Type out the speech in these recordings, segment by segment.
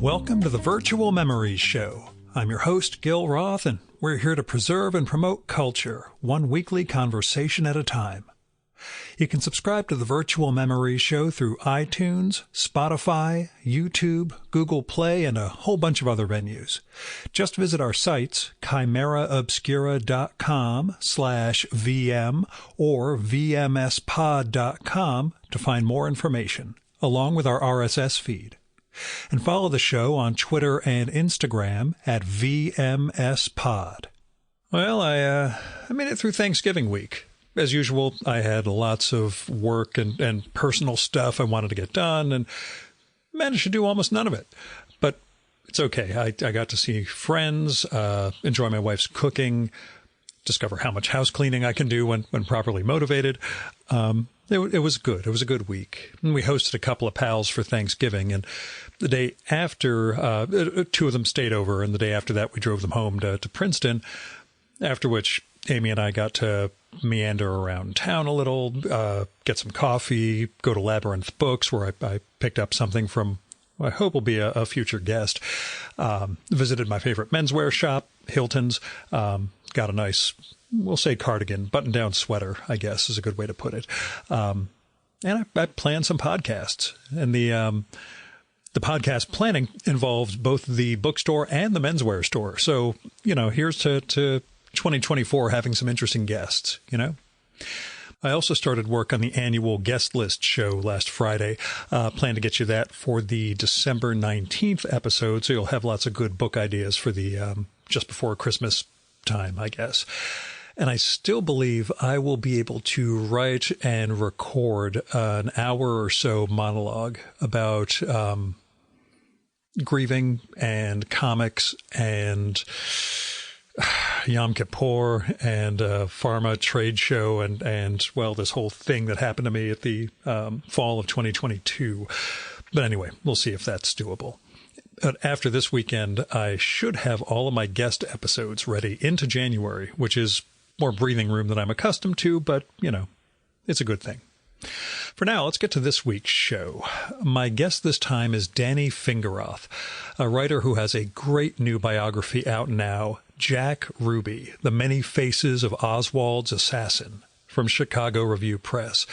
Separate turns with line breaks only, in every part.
Welcome to the Virtual Memories Show. I'm your host, Gil Roth, and we're here to preserve and promote culture, one weekly conversation at a time. You can subscribe to the Virtual Memories Show through iTunes, Spotify, YouTube, Google Play, and a whole bunch of other venues. Just visit our sites, chimeraobscura.com/VM or vmspod.com to find more information, along with our RSS feed. And follow the show on Twitter and Instagram at VMSPod. Well, I made it through Thanksgiving week. As usual, I had lots of work and personal stuff I wanted to get done and managed to do almost none of it. But it's okay. I got to see friends, enjoy my wife's cooking, discover how much house cleaning I can do when properly motivated. It was good. It was a good week. And we hosted a couple of pals for Thanksgiving, and the day after, two of them stayed over, and the day after that, we drove them home to Princeton, after which Amy and I got to meander around town a little, get some coffee, go to Labyrinth Books, where I picked up something from what I hope will be a future guest, visited my favorite menswear shop, Hilton's, got a nice, we'll say cardigan, button-down sweater, I guess is a good way to put it. And I planned some podcasts. And the podcast planning involved both the bookstore and the menswear store. So, here's to 2024 having some interesting guests, I also started work on the annual guest list show last Friday. Plan to get you that for the December 19th episode. So you'll have lots of good book ideas for the just before Christmas time, I guess. And I still believe I will be able to write and record an hour or so monologue about grieving and comics and Yom Kippur and pharma trade show and well, this whole thing that happened to me at the fall of 2022. But anyway, we'll see if that's doable. But after this weekend, I should have all of my guest episodes ready into January, which is more breathing room than I'm accustomed to, but, it's a good thing. For now, let's get to this week's show. My guest this time is Danny Fingeroth, a writer who has a great new biography out now, Jack Ruby, The Many Faces of Oswald's Assassin, from Chicago Review Press.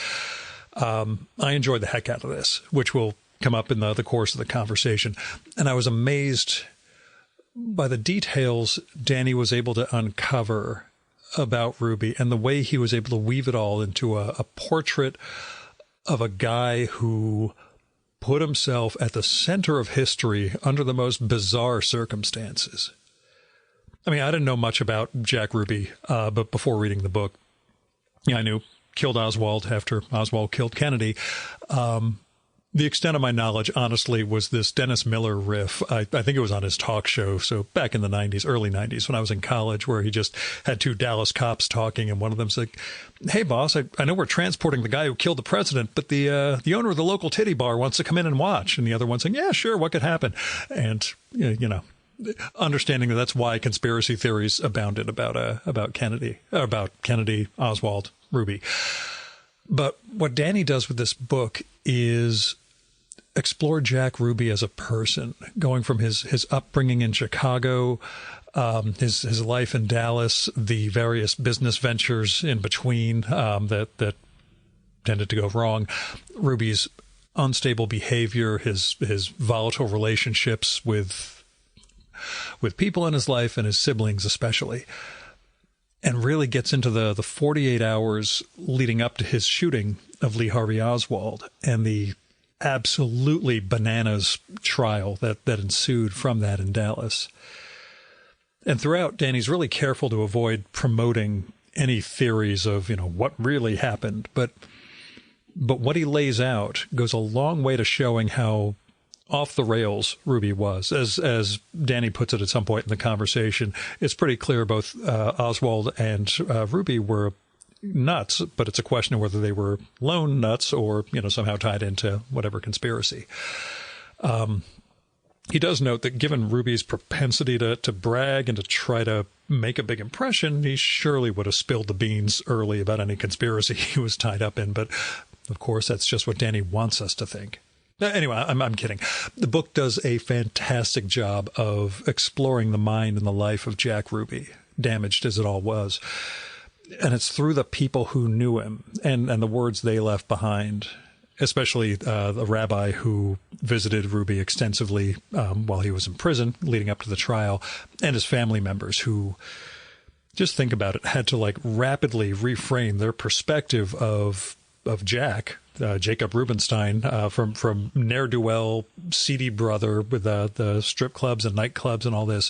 I enjoyed the heck out of this, which will come up in the course of the conversation. And I was amazed by the details Danny was able to uncover about Ruby and the way he was able to weave it all into a portrait of a guy who put himself at the center of history under the most bizarre circumstances. I mean, I didn't know much about Jack Ruby, but before reading the book, I knew killed Oswald after Oswald killed Kennedy. The extent of my knowledge, honestly, was this Dennis Miller riff. I think it was on his talk show. So back in the 90s, early 90s, when I was in college, where he just had two Dallas cops talking. And one of them said, "Hey, boss, I know we're transporting the guy who killed the president, but the owner of the local titty bar wants to come in and watch." And the other one saying, "Yeah, sure. What could happen?" And, understanding that that's why conspiracy theories abounded about Kennedy, Oswald, Ruby. But what Danny does with this book is explore Jack Ruby as a person, going from his upbringing in Chicago, his life in Dallas, the various business ventures in between that tended to go wrong, Ruby's unstable behavior, his volatile relationships with people in his life and his siblings especially, and really gets into the 48 hours leading up to his shooting of Lee Harvey Oswald and the absolutely bananas trial that ensued from that in Dallas. And throughout, Danny's really careful to avoid promoting any theories of, what really happened. But what he lays out goes a long way to showing how off the rails Ruby was. As Danny puts it at some point in the conversation, it's pretty clear both Oswald and Ruby were nuts, but it's a question of whether they were lone nuts or, somehow tied into whatever conspiracy. He does note that given Ruby's propensity to brag and to try to make a big impression, he surely would have spilled the beans early about any conspiracy he was tied up in. But, of course, that's just what Danny wants us to think. Anyway, I'm kidding. The book does a fantastic job of exploring the mind and the life of Jack Ruby, damaged as it all was. And it's through the people who knew him and the words they left behind, especially the rabbi who visited Ruby extensively while he was in prison leading up to the trial, and his family members who, just think about it, had to like rapidly reframe their perspective of Jack, Jacob Rubenstein, from ne'er-do-well, seedy brother with the strip clubs and nightclubs and all this,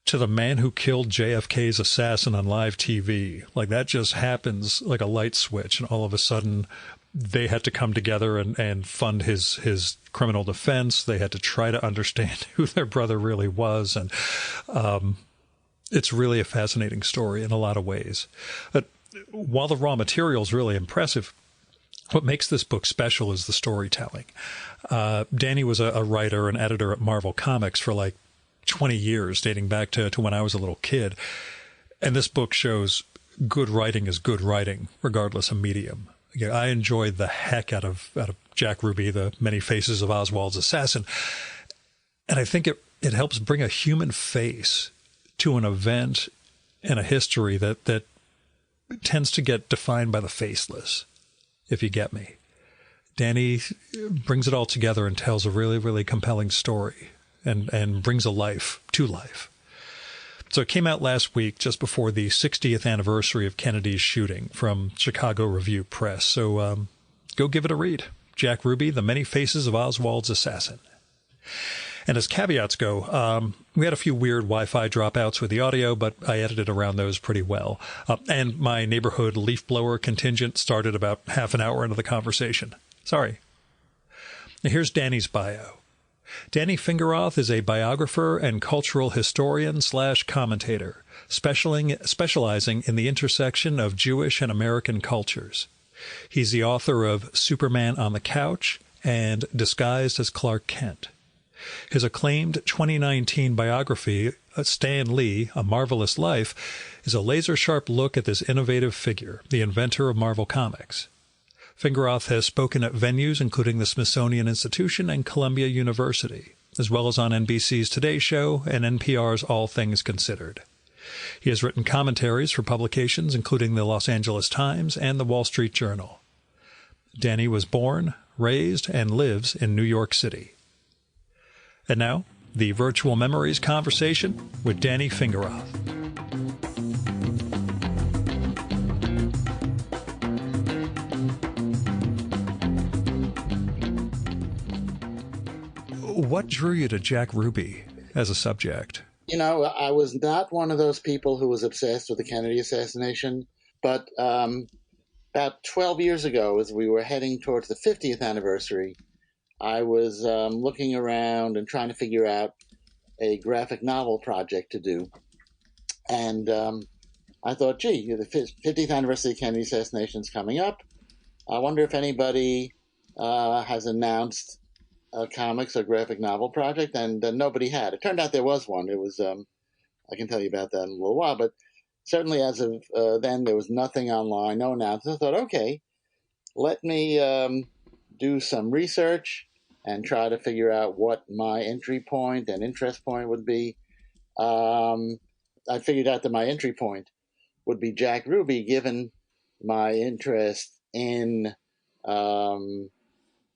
to the man who killed JFK's assassin on live TV. Like, that just happens like a light switch, and all of a sudden they had to come together and fund his criminal defense. They had to try to understand who their brother really was, and it's really a fascinating story in a lot of ways. But while the raw material is really impressive, what makes this book special is the storytelling. Danny was a writer and editor at Marvel Comics for like 20 years, dating back to when I was a little kid. And this book shows good writing is good writing, regardless of medium. Yeah, I enjoyed the heck out of Jack Ruby, The Many Faces of Oswald's Assassin. And I think it helps bring a human face to an event and a history that tends to get defined by the faceless, if you get me. Danny brings it all together and tells a really, really compelling story and brings a life to life. So it came out last week, just before the 60th anniversary of Kennedy's shooting, from Chicago Review Press. So go give it a read. Jack Ruby, The Many Faces of Oswald's Assassin. And as caveats go, we had a few weird Wi-Fi dropouts with the audio, but I edited around those pretty well. And my neighborhood leaf blower contingent started about half an hour into the conversation. Sorry. Now here's Danny's bio. Danny Fingeroth is a biographer and cultural historian/commentator, specializing in the intersection of Jewish and American cultures. He's the author of Superman on the Couch and Disguised as Clark Kent. His acclaimed 2019 biography, Stan Lee, A Marvelous Life, is a laser-sharp look at this innovative figure, the inventor of Marvel Comics. Fingeroth has spoken at venues including the Smithsonian Institution and Columbia University, as well as on NBC's Today Show and NPR's All Things Considered. He has written commentaries for publications including the Los Angeles Times and the Wall Street Journal. Danny was born, raised, and lives in New York City. And now, the Virtual Memories conversation with Danny Fingeroth. What drew you to Jack Ruby as a subject?
You know, I was not one of those people who was obsessed with the Kennedy assassination, but about 12 years ago, as we were heading towards the 50th anniversary, I was looking around and trying to figure out a graphic novel project to do. And I thought, gee, the 50th anniversary of Kennedy assassination is coming up. I wonder if anybody has announced a comics or graphic novel project, and nobody had. It turned out there was one. It was, I can tell you about that in a little while, but certainly as of then, there was nothing online, no announcements. I thought, okay, let me do some research and try to figure out what my entry point and interest point would be. I figured out that my entry point would be Jack Ruby, given my interest in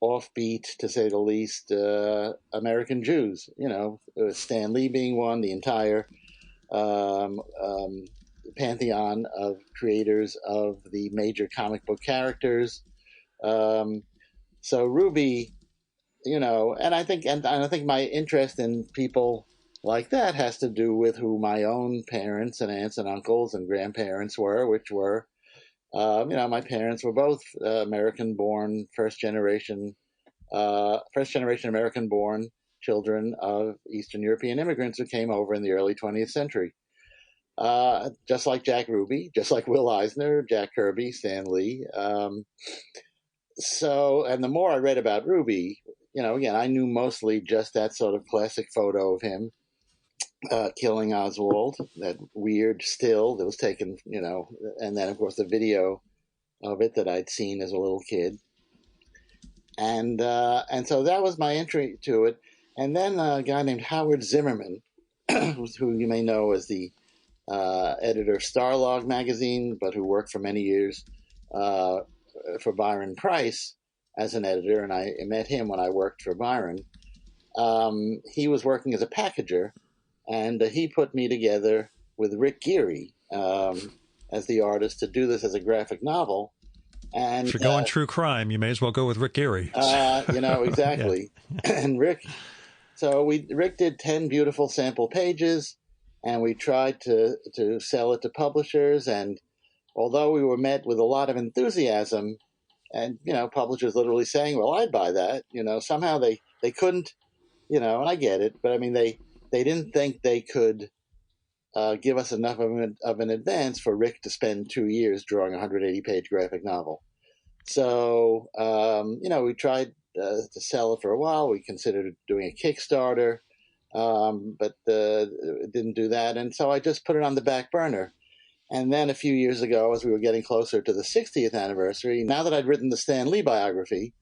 offbeat, to say the least, American Jews. You know, Stan Lee being one, the entire pantheon of creators of the major comic book characters. So Ruby, you know, and I think my interest in people like that has to do with who my own parents and aunts and uncles and grandparents were, which were, you know, my parents were both American-born, first generation American-born children of Eastern European immigrants who came over in the early 20th century. Just like Jack Ruby, just like Will Eisner, Jack Kirby, Stan Lee. So, and the more I read about Ruby, you know, again, I knew mostly just that sort of classic photo of him killing Oswald, that weird still that was taken, you know, and then, of course, the video of it that I'd seen as a little kid. And so that was my entry to it. And then a guy named Howard Zimmerman, who you may know as the editor of Starlog magazine, but who worked for many years uh, for Byron Price as an editor, and I met him when I worked for Byron. He was working as a packager, and he put me together with Rick Geary as the artist to do this as a graphic novel. And
if you're going true crime, you may as well go with Rick Geary.
Exactly. And Rick did 10 beautiful sample pages, and we tried to sell it to publishers. And although we were met with a lot of enthusiasm, and publishers literally saying, "Well, I'd buy that," somehow they couldn't, and I get it, but I mean they didn't think they could give us enough of an advance for Rick to spend 2 years drawing a 180-page graphic novel. So we tried to sell it for a while. We considered doing a Kickstarter, but didn't do that. And so I just put it on the back burner. And then a few years ago, as we were getting closer to the 60th anniversary, now that I'd written the Stan Lee biography,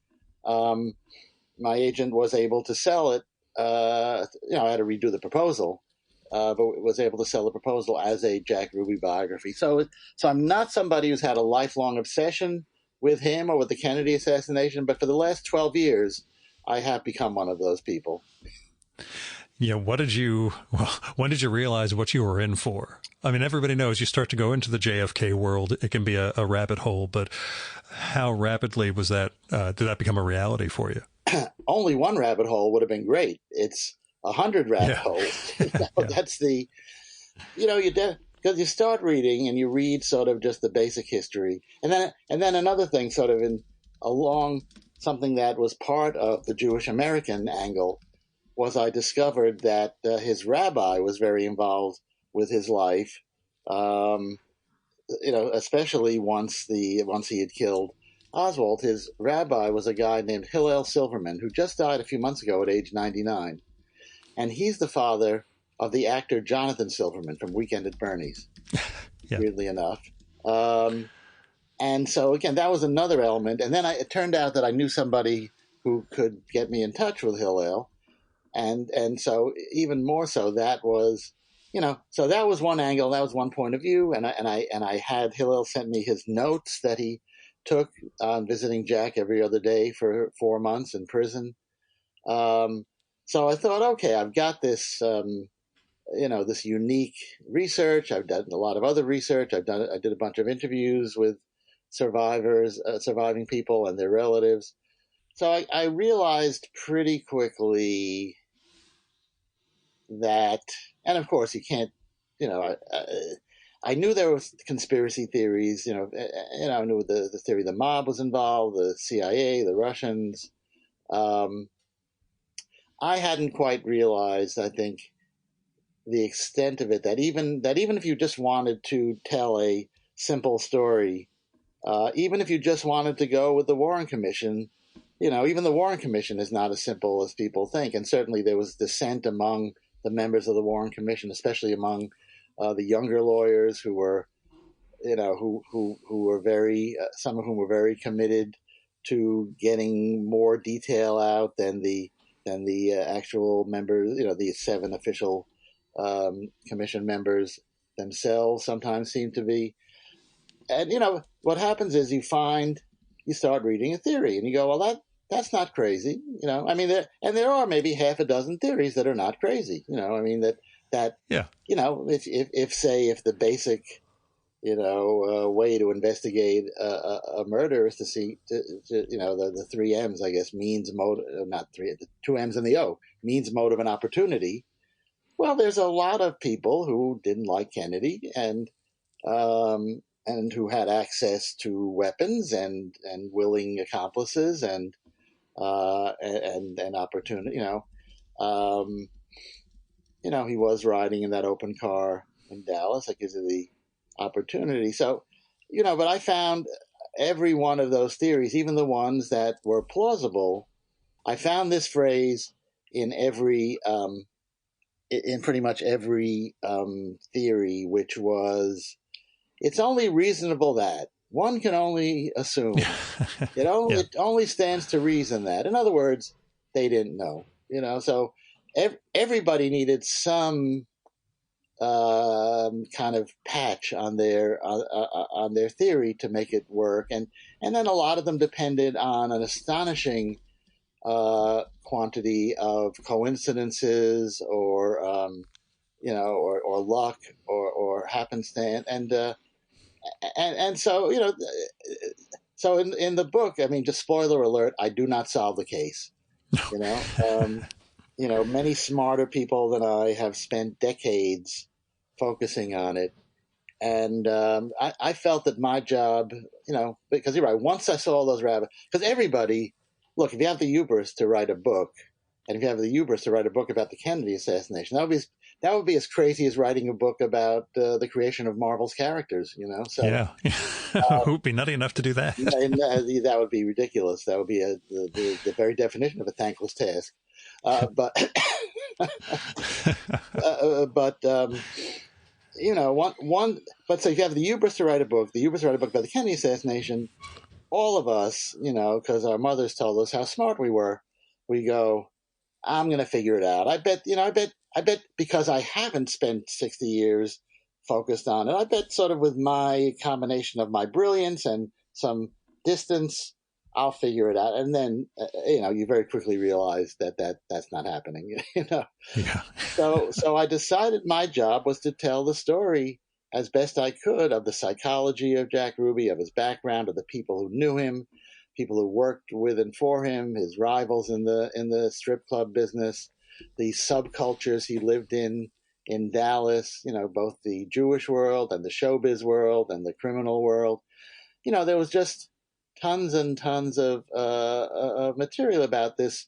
my agent was able to sell it. I had to redo the proposal, but was able to sell the proposal as a Jack Ruby biography. So I'm not somebody who's had a lifelong obsession with him or with the Kennedy assassination, but for the last 12 years, I have become one of those people.
Yeah, when did you realize what you were in for? I mean, everybody knows you start to go into the JFK world, it can be a rabbit hole, but how rapidly was that, did that become a reality for you?
Only one rabbit hole would have been great. It's 100 rabbit holes. That's the, because you start reading and you read sort of just the basic history. And then another thing sort of along something that was part of the Jewish American angle was I discovered that his rabbi was very involved with his life, especially once he had killed Oswald. His rabbi was a guy named Hillel Silverman, who just died a few months ago at age 99. And he's the father of the actor Jonathan Silverman from Weekend at Bernie's, weirdly enough. And so, again, that was another element. And then it turned out that I knew somebody who could get me in touch with Hillel. And so even more so, that was, so that was one angle, that was one point of view. And I had Hillel sent me his notes that he took on visiting Jack every other day for 4 months in prison. So I thought, okay, I've got this, this unique research. I've done a lot of other research. I did a bunch of interviews with surviving people and their relatives. So I realized pretty quickly that, and of course you can't, I knew there was conspiracy theories, I knew the theory the mob was involved, the CIA, the Russians. I hadn't quite realized, I think, the extent of it, that even if you just wanted to tell a simple story, even if you just wanted to go with the Warren Commission, even the Warren Commission is not as simple as people think. And certainly there was dissent among the members of the Warren Commission, especially among the younger lawyers who were, who were very, some of whom were very committed to getting more detail out than the actual members, the 7 official commission members themselves sometimes seem to be. And what happens is you start reading a theory and you go, well, that's not crazy. I mean, there are maybe half a dozen theories that are not crazy. I mean, that
yeah.
If the basic way to investigate a murder is to see the 3 M's, I guess, means, motive, not three, the 2 M's and the O, means, motive, and opportunity. Well, there's a lot of people who didn't like Kennedy and who had access to weapons and willing accomplices and opportunity. He was riding in that open car in Dallas. That gives you the opportunity. So, but I found every one of those theories, even the ones that were plausible, I found this phrase in pretty much every theory, which was, it's only reasonable that, one can only assume.
Yeah.
It only stands to reason that. In other words, they didn't know. So everybody needed some kind of patch on their theory to make it work, and then a lot of them depended on an astonishing quantity of coincidences, or luck, or happenstance, and so so in the book, I mean, just spoiler alert, I do not solve the case. You know, many smarter people than I have spent decades focusing on it. And I felt that my job, because you're right, once I saw all those rabbits, because everybody, look, if you have the hubris to write a book, and if you have the hubris to write a book about the Kennedy assassination, that would be as crazy as writing a book about the creation of Marvel's characters, So
Yeah. Who would be nutty enough to do that?
that would be ridiculous. That would be the very definition of a thankless task. But but so if you have the hubris to write a book, about the Kennedy assassination, all of us, because our mothers told us how smart we were, we go, I'm going to figure it out. I bet because I haven't spent 60 years focused on it, I bet sort of with my combination of my brilliance and some distance, I'll figure it out. And then, you very quickly realize that's not happening,
Yeah.
So I decided my job was to tell the story as best I could of the psychology of Jack Ruby, of his background, of the people who knew him, people who worked with and for him, his rivals in the strip club business, the subcultures he lived in Dallas, both the Jewish world and the showbiz world and the criminal world. There was just tons and tons of material about this.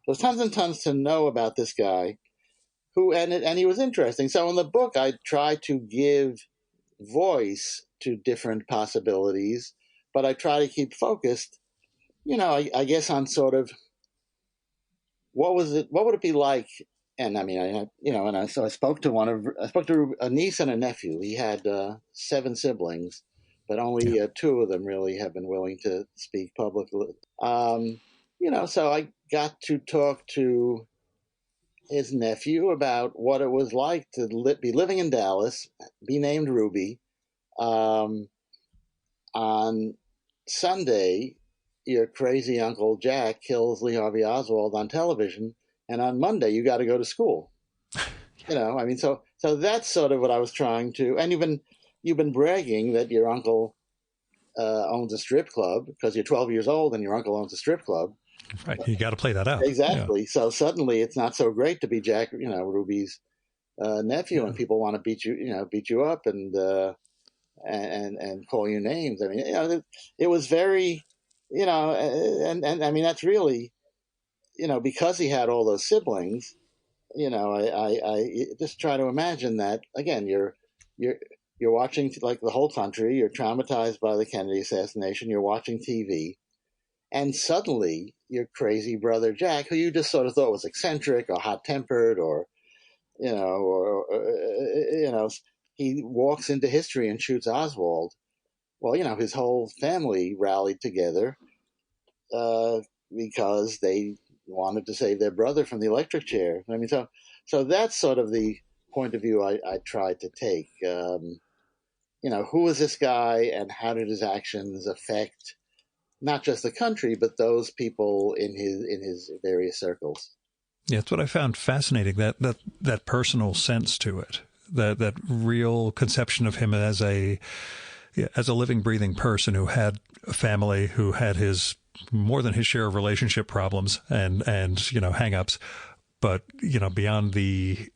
There was tons and tons to know about this guy and he was interesting. So in the book, I try to give voice to different possibilities, but I try to keep focused, I guess on sort of what would it be like? And I mean, so I spoke to a niece and a nephew. He had 7 siblings, but only 2 of them really have been willing to speak publicly. So I got to talk to his nephew about what it was like to be living in Dallas, be named Ruby. On Sunday, your crazy Uncle Jack kills Lee Harvey Oswald on television, and on Monday you got to go to school. I mean, so that's sort of what I was trying to. And you've been bragging that your uncle owns a strip club because you're 12 years old and your uncle owns a strip club.
Right, you got to play that out.
Exactly. Yeah. So suddenly it's not so great to be Jack, Ruby's nephew, and people want to beat you up and call you names. I mean, it was very, and I mean that's really, because he had all those siblings. I just try to imagine that again. You're watching, like the whole country. You're traumatized by the Kennedy assassination. You're watching TV. And suddenly, your crazy brother Jack, who you just sort of thought was eccentric or hot-tempered, or he walks into history and shoots Oswald. Well, his whole family rallied together because they wanted to save their brother from the electric chair. I mean, so that's sort of the point of view I tried to take. Who is this guy, and how did his actions affect not just the country, but those people in his various circles.
Yeah, that's what I found fascinating, that personal sense to it, that real conception of him as a living, breathing person who had a family, who had more than his share of relationship problems and hang-ups, but beyond the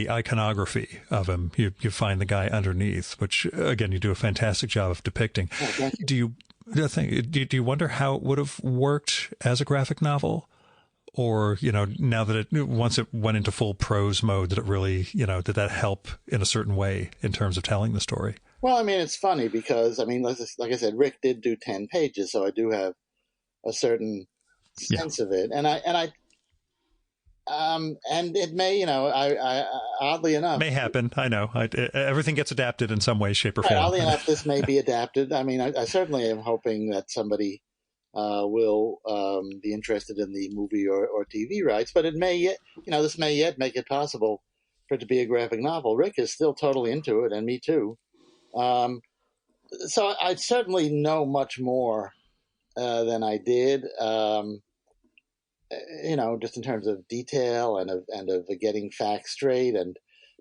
iconography of him, you find the guy underneath, which again you do a fantastic job of depicting.
Oh,
do you wonder how it would have worked as a graphic novel, or now that once it went into full prose mode, did it really did that help in a certain way in terms of telling the story?
Well, I mean, it's funny because like I said, Rick did do 10 pages, so I do have a certain sense of it, and And it may, oddly enough,
May happen. I know. Everything gets adapted in some way, shape, or
right,
form.
oddly enough, this may be adapted. I mean, I certainly am hoping that somebody will be interested in the movie or TV rights, but it may yet, this may yet make it possible for it to be a graphic novel. Rick is still totally into it, and me too. Um, so I certainly know much more than I did. Just in terms of detail and of getting facts straight and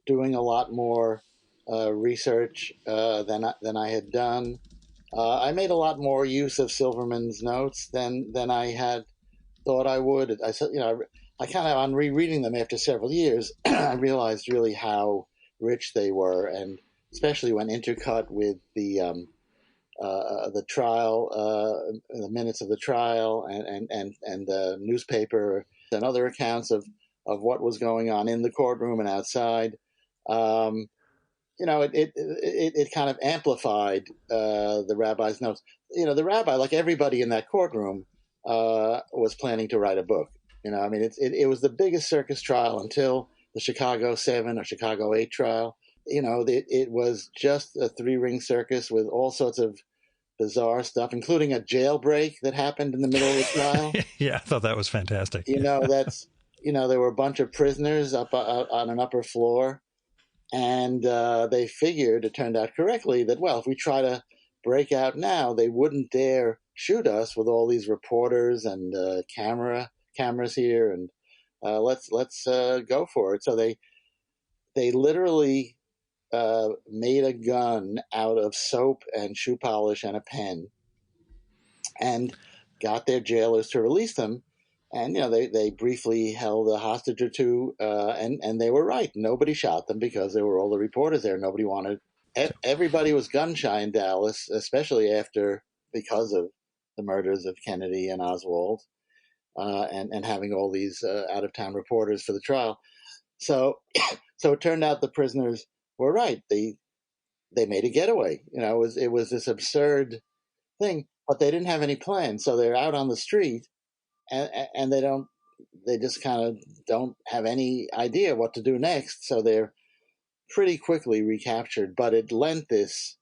doing a lot more research than I had done. I made a lot more use of Silverman's notes than I had thought I would. I said, I kind of on rereading them after several years, I realized really how rich they were, and especially when intercut with the trial, the minutes of the trial, and the newspaper and other accounts of what was going on in the courtroom and outside. Um, it kind of amplified the rabbi's notes. The rabbi, like everybody in that courtroom, was planning to write a book. I mean, it was the biggest circus trial until the Chicago 7 or Chicago 8 trial. It was just a three-ring circus with all sorts of bizarre stuff, including a jailbreak that happened in the middle of the trial.
Yeah, I thought that was fantastic.
There were a bunch of prisoners up on an upper floor, and they figured, it turned out correctly, that, well, if we try to break out now, they wouldn't dare shoot us with all these reporters and cameras here, and let's go for it. So they literally made a gun out of soap and shoe polish and a pen, and got their jailers to release them. And they briefly held a hostage or two, and they were right. Nobody shot them because there were all the reporters there. Nobody wanted. Everybody was gun shy in Dallas, especially because of the murders of Kennedy and Oswald, and having all these out of town reporters for the trial. So so it turned out the prisoners were right. They made a getaway. It was this absurd thing, but they didn't have any plan. So they're out on the street, and they just kind of don't have any idea what to do next. So they're pretty quickly recaptured. But it lent this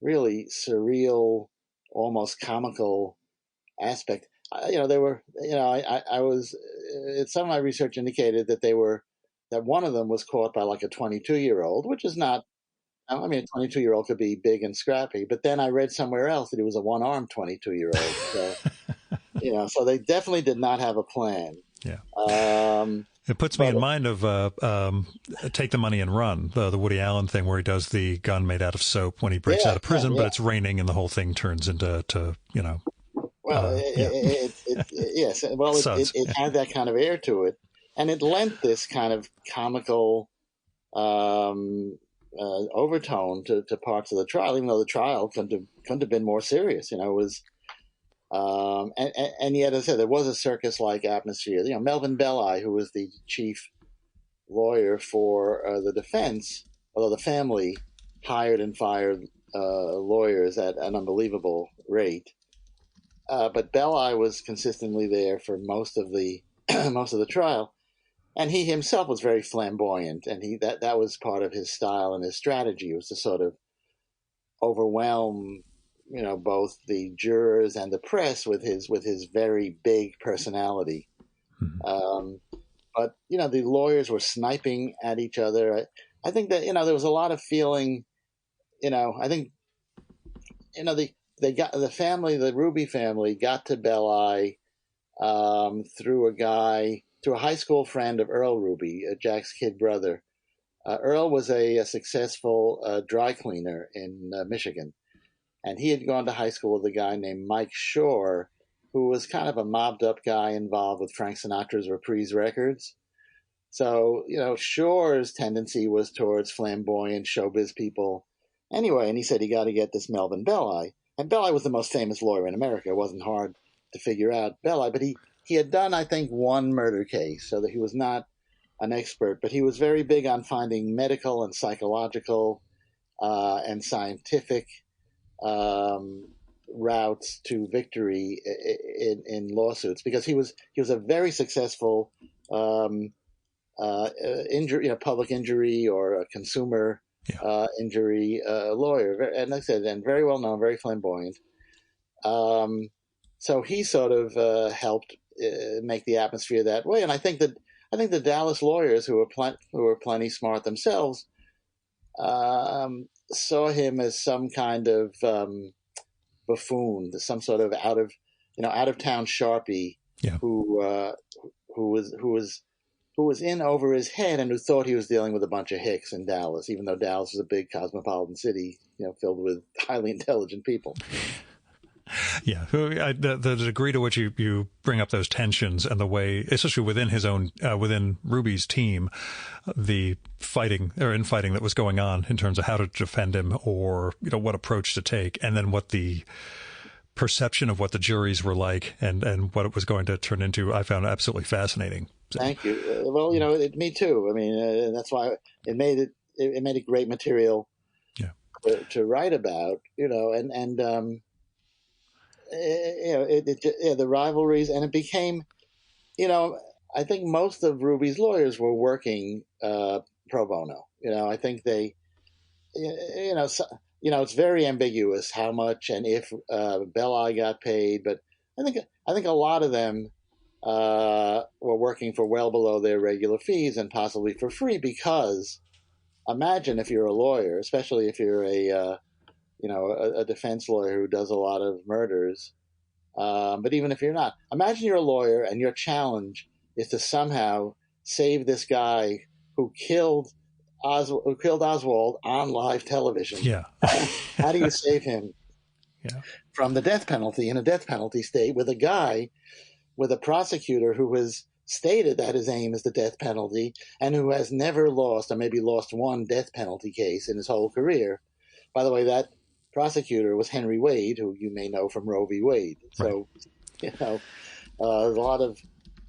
really surreal, almost comical aspect. They were. I was. Some of my research indicated that one of them was caught by like a 22-year-old, which is not. I mean, a 22-year-old could be big and scrappy, but then I read somewhere else that he was a one-armed 22-year-old. So, so they definitely did not have a plan.
Yeah.
Um,
It puts me in mind of Take the Money and Run, the Woody Allen thing where he does the gun made out of soap when he breaks out of prison, but it's raining and the whole thing turns into,
Well, yes. Well, it had that kind of air to it, and it lent this kind of comical overtone to parts of the trial, even though the trial couldn't have been more serious. It was, and yet, as I said, there was a circus-like atmosphere. Melvin Belli, who was the chief lawyer for the defense, although the family hired and fired lawyers at an unbelievable rate, but Belli was consistently there for most of the most of the trial. And he himself was very flamboyant, and that was part of his style and his strategy, was to sort of overwhelm, both the jurors and the press with his very big personality. Mm-hmm. But the lawyers were sniping at each other. I think that there was a lot of feeling. I think the Ruby family got to Belli through a high school friend of Earl Ruby, Jack's kid brother. Earl was a successful dry cleaner in Michigan, and he had gone to high school with a guy named Mike Shore, who was kind of a mobbed-up guy involved with Frank Sinatra's Reprise Records. So, Shore's tendency was towards flamboyant showbiz people. Anyway, and he said he got to get this Melvin Belli. And Belli was the most famous lawyer in America. It wasn't hard to figure out Belli, but he had done, I think, one murder case, so that he was not an expert, but he was very big on finding medical and psychological and scientific routes to victory in lawsuits, because he was a very successful injury, public injury or a consumer injury lawyer, and like I said, and very well known, very flamboyant. So he sort of helped make the atmosphere that way, and I think the Dallas lawyers, who were plenty smart themselves, saw him as some kind of buffoon, some sort of out of town sharpie, who was in over his head and who thought he was dealing with a bunch of hicks in Dallas, even though Dallas is a big cosmopolitan city, filled with highly intelligent people.
Yeah, the degree to which you bring up those tensions and the way, especially within within Ruby's team, the infighting that was going on in terms of how to defend him or what approach to take, and then what the perception of what the juries were like and what it was going to turn into, I found absolutely fascinating. So.
Thank you. Well, me too. I mean, that's why it made it great material to write about. The rivalries, and it became, I think most of Ruby's lawyers were working pro bono. I think they, it's very ambiguous how much and if Belli got paid, but I think a lot of them were working for well below their regular fees and possibly for free, because imagine if you're a lawyer, especially if you're a defense lawyer who does a lot of murders. But even if you're not, imagine you're a lawyer and your challenge is to somehow save this guy who killed Oswald on live television.
Yeah.
How do you save him
from
the death penalty in a death penalty state with a prosecutor who has stated that his aim is the death penalty and who has never lost, or maybe lost one death penalty case in his whole career? By the way, that prosecutor was Henry Wade, who you may know from Roe v. Wade. So, there's a lot of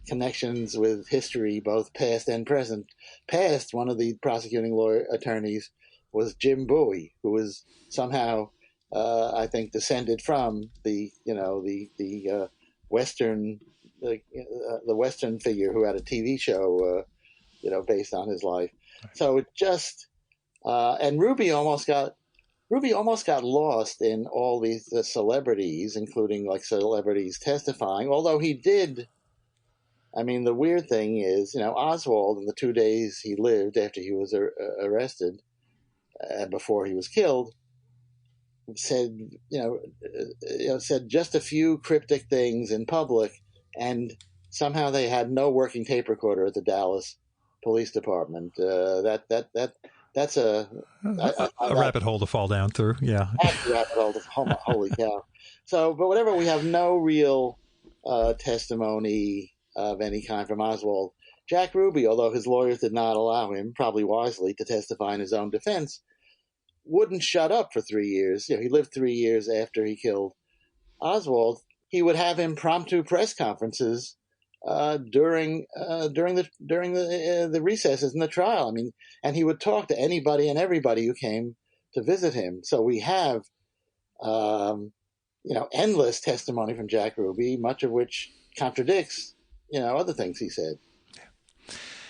connections with history, both past and present. Past, one of the prosecuting attorneys was Jim Bowie, who was somehow, I think, descended from the Western, the Western figure who had a TV show, based on his life. Right. So it just, and Ruby almost got lost in all these celebrities, including like celebrities testifying, although he did. I mean, the weird thing is, Oswald, in the 2 days he lived after he was arrested, before he was killed, said just a few cryptic things in public, and somehow they had no working tape recorder at the Dallas Police Department. That's a
rabbit hole to fall down through. Yeah.
That's a rabbit hole. Holy cow. So, but whatever, we have no real testimony of any kind from Oswald. Jack Ruby, although his lawyers did not allow him, probably wisely, to testify in his own defense, wouldn't shut up for 3 years. He lived 3 years after he killed Oswald. He would have impromptu press conferences during the recesses in the trial. I mean, and he would talk to anybody and everybody who came to visit him. So we have, endless testimony from Jack Ruby, much of which contradicts, other things he said.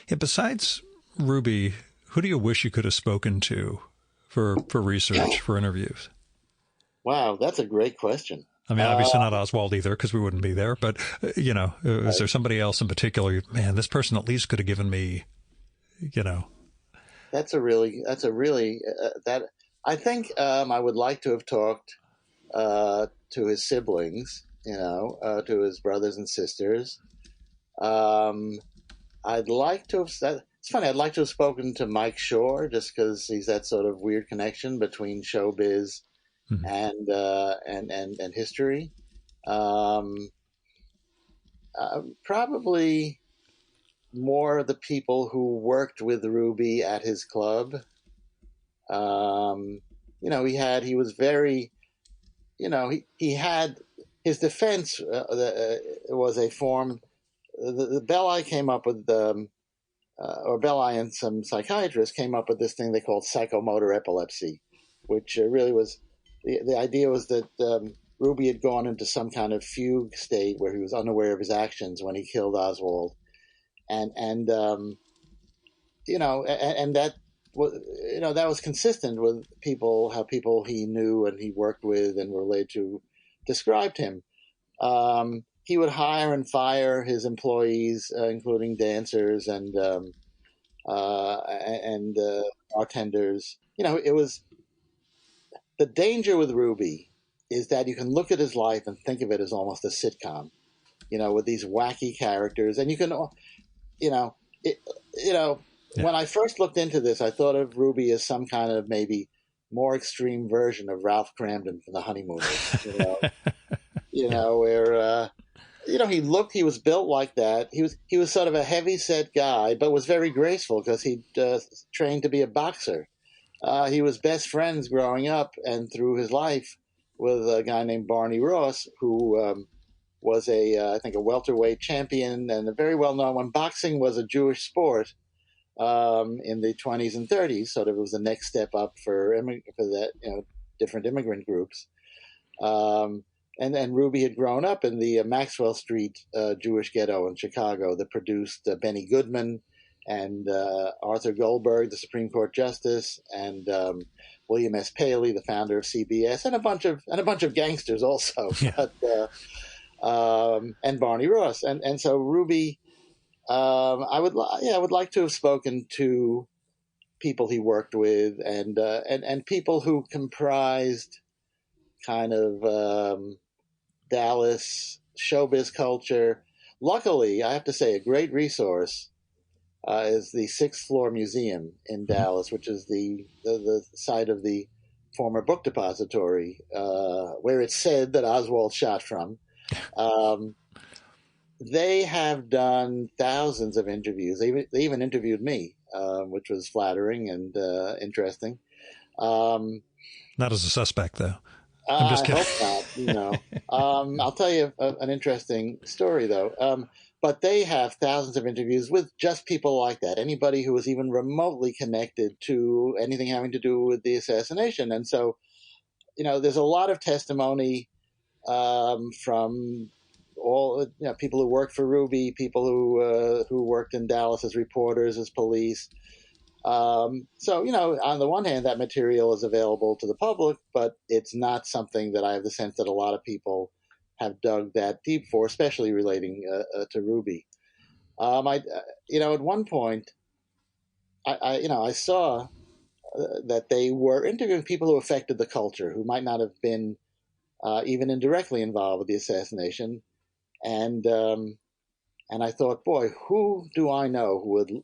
Yeah. Besides Ruby, who do you wish you could have spoken to for research, for interviews?
Wow, that's a great question.
I mean, obviously not Oswald either, because we wouldn't be there. But, is there somebody else in particular? Man, this person at least could have given me,
That's a really that I think I would like to have talked to his siblings, to his brothers and sisters. I'd like to have said, it's funny, I'd like to have spoken to Mike Shore, just because he's that sort of weird connection between showbiz and history. Probably more the people who worked with Ruby at his club. He was very, he had his defense was a form. The Belli came up with or Belli and some psychiatrists came up with this thing they called psychomotor epilepsy, which really was the idea was that Ruby had gone into some kind of fugue state where he was unaware of his actions when he killed Oswald, and and that was, that was consistent with how people he knew and he worked with and related to described him. He would hire and fire his employees, including dancers and bartenders. It was the danger with Ruby is that you can look at his life and think of it as almost a sitcom, with these wacky characters, and you can, you know, it,
Yeah.
when I first looked into this, I thought of Ruby as some kind of maybe more extreme version of Ralph Cramden from The Honeymooners,
Yeah.
where he was built like that. He was sort of a heavy set guy, but was very graceful because he trained to be a boxer. He was best friends growing up and through his life with a guy named Barney Ross, who was I think, a welterweight champion and a very well known when boxing was a Jewish sport in the 20s and 30s. Sort of, it was the next step up for that, different immigrant groups. And then Ruby had grown up in the Maxwell Street Jewish ghetto in Chicago that produced Benny Goodman and Arthur Goldberg, the Supreme Court Justice, and William S. Paley, the founder of CBS, and a bunch of gangsters also,
Yeah.
and Barney Ross, and so Ruby, I would like to have spoken to people he worked with and people who comprised kind of Dallas showbiz culture. Luckily, I have to say, a great resource is the Sixth Floor Museum in Dallas, which is the site of the former book depository, where it's said that Oswald shot from. They have done thousands of interviews. They even interviewed me, which was flattering and interesting.
Not as a suspect, though. I'm just kidding.
I hope not. I'll tell you an interesting story, though. But they have thousands of interviews with just people like that. Anybody who was even remotely connected to anything having to do with the assassination. And so, there's a lot of testimony from all people who worked for Ruby, people who worked in Dallas as reporters, as police. So, on the one hand, that material is available to the public, but it's not something that I have the sense that a lot of people have dug that deep for, especially relating to Ruby. At one point, I saw that they were interviewing people who affected the culture, who might not have been even indirectly involved with the assassination, and I thought, boy, who do I know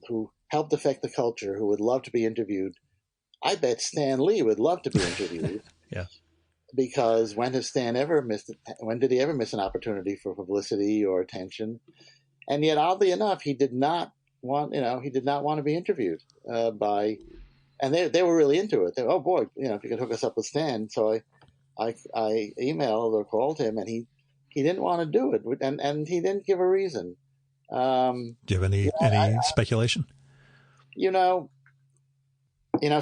who helped affect the culture, who would love to be interviewed? I bet Stan Lee would love to be interviewed.
Yeah.
Because when did he ever miss an opportunity for publicity or attention? And yet, oddly enough, he did not want to be interviewed and they were really into it. Oh boy, if you could hook us up with Stan. So I emailed or called him, and he didn't want to do it, and he didn't give a reason.
Do you have any speculation?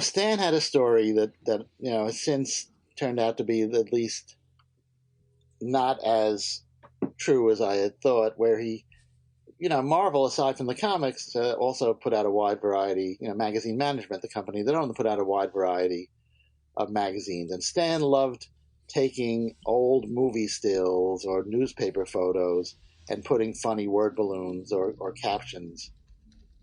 Stan had a story that has since turned out to be at least not as true as I had thought, where he, Marvel, aside from the comics, also put out a wide variety, Magazine Management, the company that owned, put out a wide variety of magazines. And Stan loved taking old movie stills or newspaper photos and putting funny word balloons or captions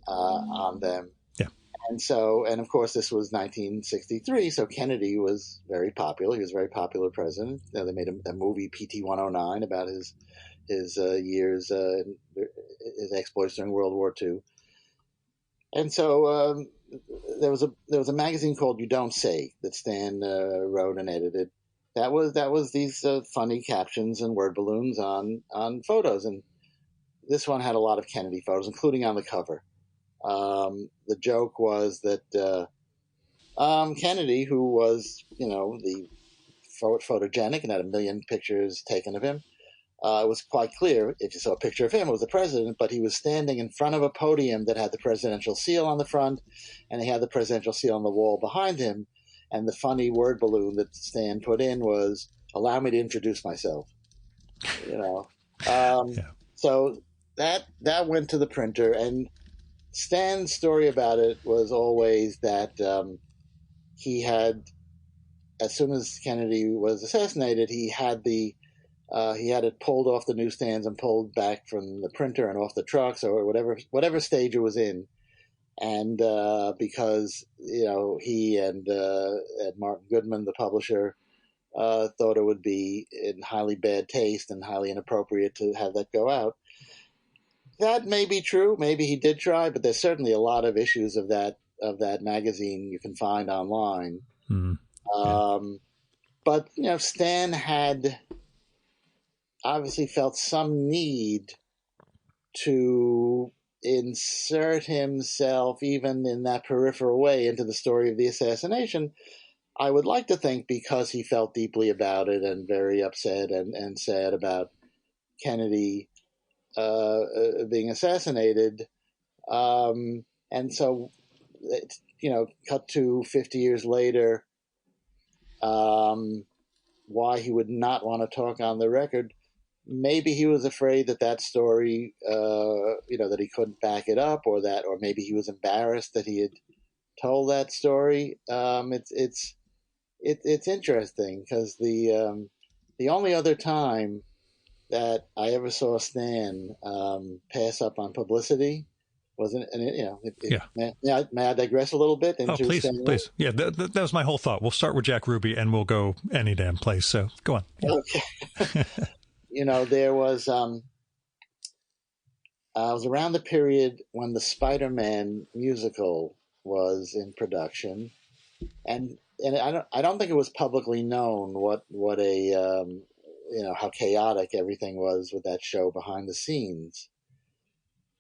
on them.
Yeah.
And of course, this was 1963, so Kennedy was very popular. He was a very popular president. They made a movie, PT-109, about his years, his exploits during World War II. And so there was a magazine called You Don't Say that Stan wrote and edited. That was these funny captions and word balloons on photos, and this one had a lot of Kennedy photos, including on the cover. The joke was that Kennedy, who was the photogenic and had a million pictures taken of him, it was quite clear if you saw a picture of him, it was the president, but he was standing in front of a podium that had the presidential seal on the front, and he had the presidential seal on the wall behind him. And the funny word balloon that Stan put in was, "Allow me to introduce myself."
Yeah.
So that went to the printer, and Stan's story about it was always that he had, as soon as Kennedy was assassinated, he had it pulled off the newsstands and pulled back from the printer and off the trucks or whatever stage it was in. And because he and Martin Goodman, the publisher, thought it would be in highly bad taste and highly inappropriate to have that go out. That may be true. Maybe he did try, but there's certainly a lot of issues of that magazine you can find online.
Mm. Yeah.
But Stan had obviously felt some need to insert himself, even in that peripheral way, into the story of the assassination. I would like to think because he felt deeply about it and very upset and sad about Kennedy being assassinated. And so, cut to 50 years later, why he would not want to talk on the record. Maybe he was afraid that story, that he couldn't back it up, or maybe he was embarrassed that he had told that story. It's interesting because the only other time that I ever saw Stan pass up on publicity wasn't, may I digress a little bit?
Into please. Yeah, that was my whole thought. We'll start with Jack Ruby and we'll go any damn place. So go on. Yeah.
Okay. There was, it was around the period when the Spider-Man musical was in production, and I don't think it was publicly known what how chaotic everything was with that show behind the scenes.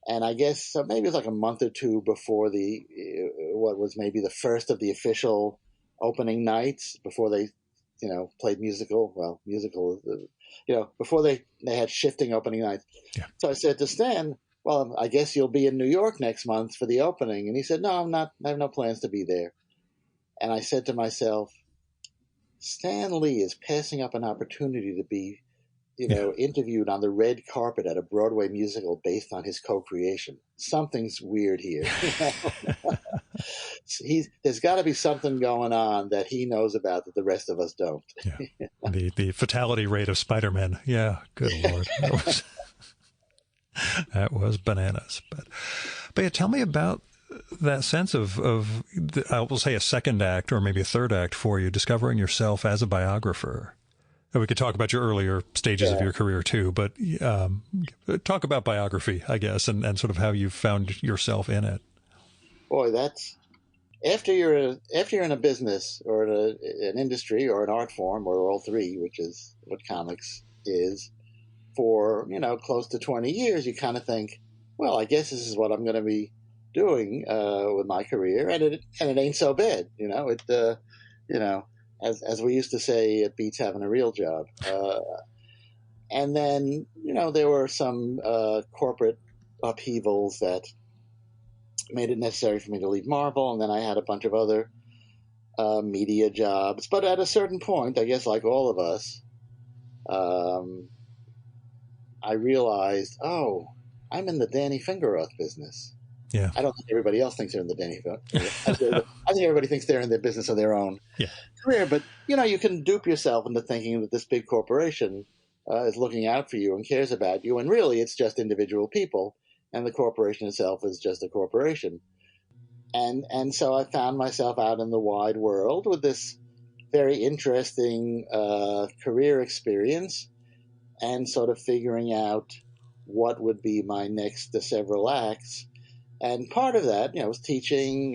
And I guess so maybe it was like a month or two before what was maybe the first of the official opening nights, before they, played musical, before they had shifting opening nights.
Yeah.
So I said to Stan, well, I guess you'll be in New York next month for the opening. And he said, no, I'm not. I have no plans to be there. And I said to myself, Stan Lee is passing up an opportunity to be, interviewed on the red carpet at a Broadway musical based on his co-creation. Something's weird here. There's got to be something going on that he knows about that the rest of us don't.
Yeah. The fatality rate of Spider-Man. Yeah, good Lord. That was bananas. But yeah, tell me about that sense of I will say a second act or maybe a third act for you, discovering yourself as a biographer. And we could talk about your earlier stages of your career too, but talk about biography, I guess, and sort of how you found yourself in it.
Boy, that's after you're in a business or an industry or an art form or all three, which is what comics is, for close to 20 years, you kind of think, well, I guess this is what I'm going to be doing with my career, and it ain't so bad, as we used to say, it beats having a real job. And then there were some corporate upheavals that made it necessary for me to leave Marvel, and then I had a bunch of other media jobs. But at a certain point, I guess like all of us, I realized, I'm in the Danny Fingeroth business.
Yeah.
I don't think everybody else thinks they're in the Danny Fingeroth. I think everybody thinks they're in the business of their own career. But, you can dupe yourself into thinking that this big corporation is looking out for you and cares about you. And really, it's just individual people. And the corporation itself is just a corporation. And so I found myself out in the wide world with this very interesting career experience, and sort of figuring out what would be my next several acts. And part of that, was teaching,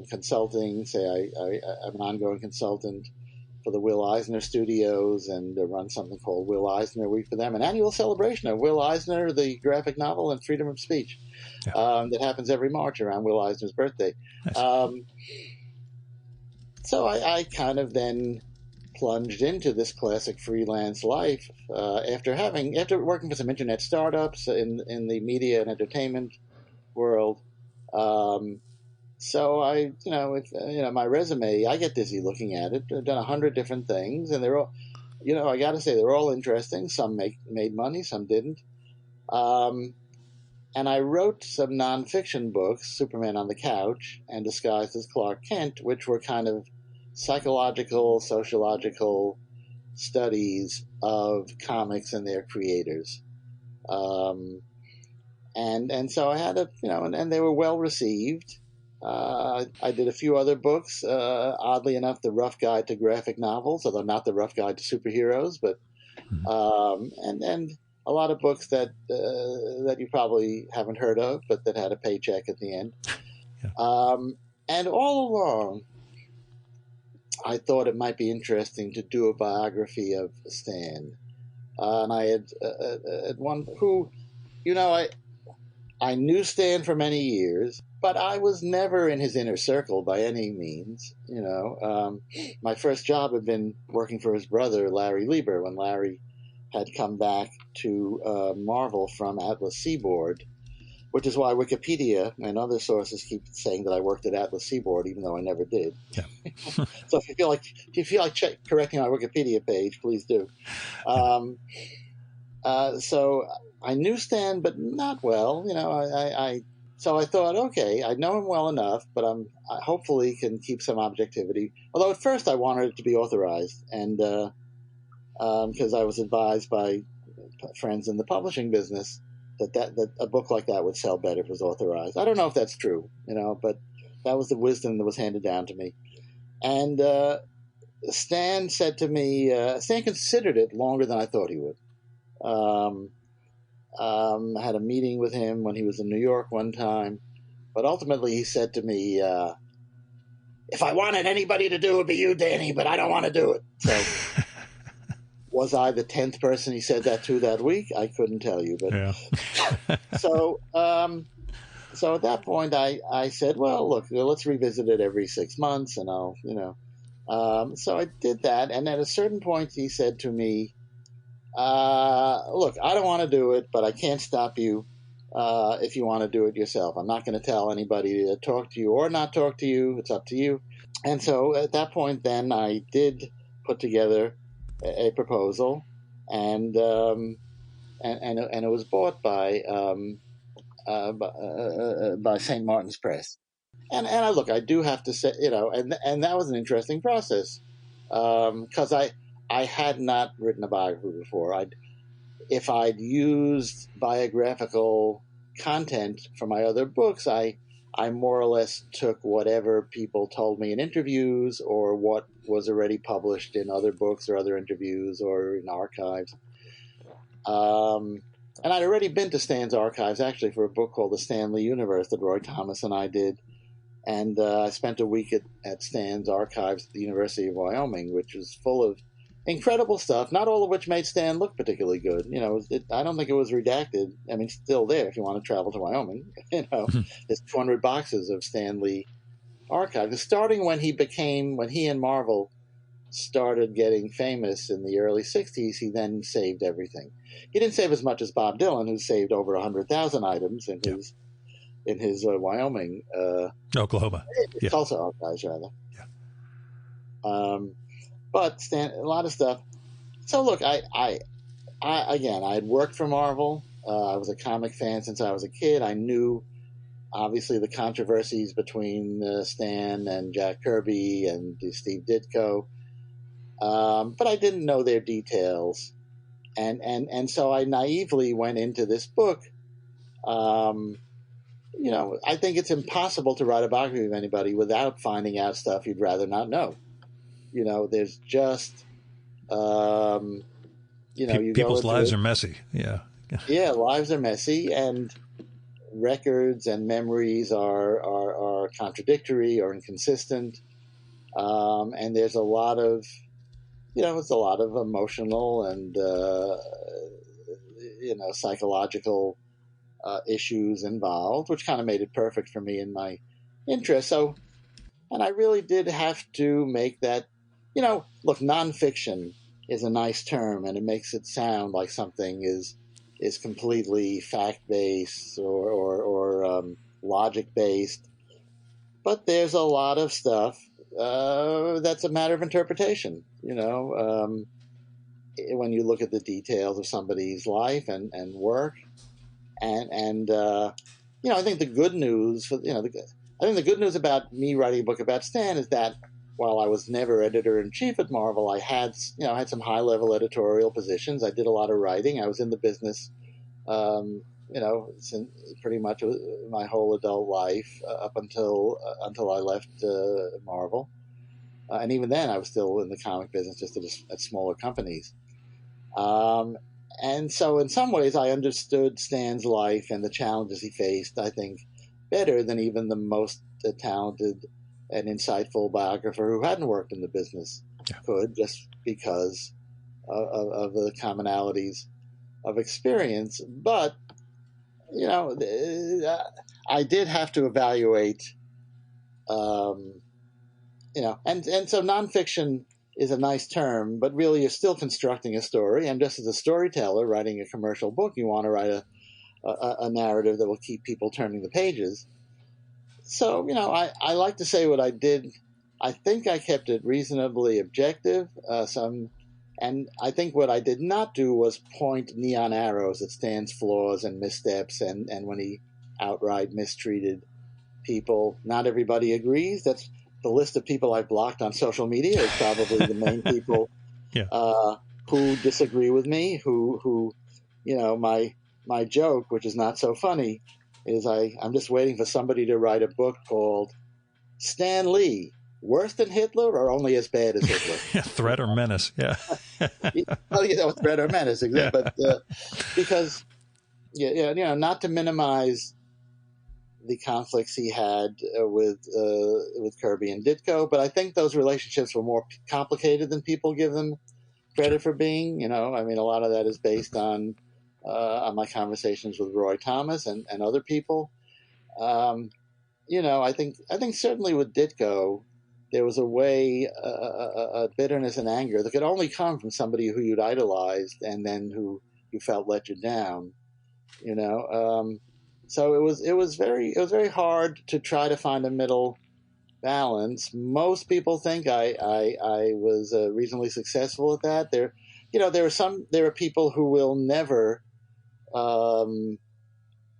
consulting. Say, I'm an ongoing consultant for the Will Eisner Studios and run something called Will Eisner Week for them, an annual celebration of Will Eisner, the graphic novel, and freedom of speech that happens every March around Will Eisner's birthday. Nice. So I kind of then plunged into this classic freelance life after working for some internet startups in the media and entertainment world. So I, my resume, I get dizzy looking at it. I've done 100 different things, and they're all, I got to say they're all interesting. Some made money, some didn't. And I wrote some nonfiction books, Superman on the Couch and Disguised as Clark Kent, which were kind of psychological, sociological studies of comics and their creators. And so I had and they were well received. I did a few other books, oddly enough, The Rough Guide to Graphic Novels, although not The Rough Guide to Superheroes, but and a lot of books that you probably haven't heard of, but that had a paycheck at the end. Yeah. And all along, I thought it might be interesting to do a biography of Stan. And I had one who, I knew Stan for many years, but I was never in his inner circle by any means. My first job had been working for his brother, Larry Lieber, when Larry had come back to Marvel from Atlas Seaboard, which is why Wikipedia and other sources keep saying that I worked at Atlas Seaboard, even though I never did. Yeah. So if you feel like correcting my Wikipedia page, please do. So I knew Stan, but not well. So I thought, okay, I know him well enough, but I hopefully can keep some objectivity. Although at first I wanted it to be authorized, and because I was advised by friends in the publishing business that a book like that would sell better if it was authorized. I don't know if that's true, but that was the wisdom that was handed down to me. And Stan said to me, Stan considered it longer than I thought he would. I had a meeting with him when he was in New York one time, but ultimately he said to me, if I wanted anybody to do it, it'd be you, Danny, but I don't want to do it. So was I the 10th person he said that to that week? I couldn't tell you. But yeah. So at that point I said, well, look, let's revisit it every 6 months, and I'll, so I did that. And at a certain point he said to me, look, I don't want to do it, but I can't stop you if you want to do it yourself. I'm not going to tell anybody to talk to you or not talk to you. It's up to you. And so at that point, then I did put together a proposal, and it was bought by St. Martin's Press. And I do have to say, and that was an interesting process, because I had not written a biography before. If I'd used biographical content from my other books, I more or less took whatever people told me in interviews or what was already published in other books or other interviews or in archives. And I'd already been to Stan's archives, actually, for a book called The Stanley Universe that Roy Thomas and I did. And I spent a week at Stan's archives at the University of Wyoming, which was full of incredible stuff, not all of which made Stan look particularly good. I don't think it was redacted. I mean, it's still there if you want to travel to Wyoming. There's 200 boxes of Stan Lee archives. Starting when he and Marvel started getting famous in the early 60s, he then saved everything. He didn't save as much as Bob Dylan, who saved over 100,000 items in his Wyoming,
Oklahoma,
Tulsa archives, rather. Yeah. But Stan, a lot of stuff. So look, I had worked for Marvel. I was a comic fan since I was a kid. I knew, obviously, the controversies between Stan and Jack Kirby and Steve Ditko, but I didn't know their details, and so I naively went into this book. I think it's impossible to write a biography of anybody without finding out stuff you'd rather not know. There's just,
people's lives are messy. Yeah.
Yeah, lives are messy, and records and memories are contradictory or inconsistent. And there's a lot of, it's a lot of emotional and, psychological issues involved, which kind of made it perfect for me in my interest. So, and I really did have to make that, look, nonfiction is a nice term, and it makes it sound like something is completely fact-based or logic-based. But there's a lot of stuff that's a matter of interpretation, when you look at the details of somebody's life and work. and I think the good news for I think the good news about me writing a book about Stan is that while I was never editor in chief at Marvel, I had some high level editorial positions. I did a lot of writing. I was in the business, since pretty much my whole adult life up until I left Marvel, and even then I was still in the comic business, just at smaller companies. And so in some ways I understood Stan's life and the challenges he faced, I think, better than even the most talented and insightful biographer who hadn't worked in the business could, just because of the commonalities of experience. But, I did have to evaluate, and so nonfiction is a nice term, but really you're still constructing a story. And just as a storyteller writing a commercial book, you want to write a narrative that will keep people turning the pages. So, I like to say what I did. I think I kept it reasonably objective. And I think what I did not do was point neon arrows at Stan's flaws and missteps and when he outright mistreated people. Not everybody agrees. That's the list of people I've blocked on social media is probably the main people who disagree with me, who my joke, which is not so funny, is I'm just waiting for somebody to write a book called Stan Lee, worse than Hitler or only as bad as Hitler?
Threat or menace, yeah.
Threat or menace, exactly. Yeah. But because, not to minimize the conflicts he had with Kirby and Ditko, but I think those relationships were more complicated than people give them credit for being. A lot of that is based on my conversations with Roy Thomas and other people. I think certainly with Ditko, there was a way, a bitterness and anger that could only come from somebody who you'd idolized and then who you felt let you down. So it was very hard to try to find a middle balance. Most people think I was reasonably successful at that. There are people who will never,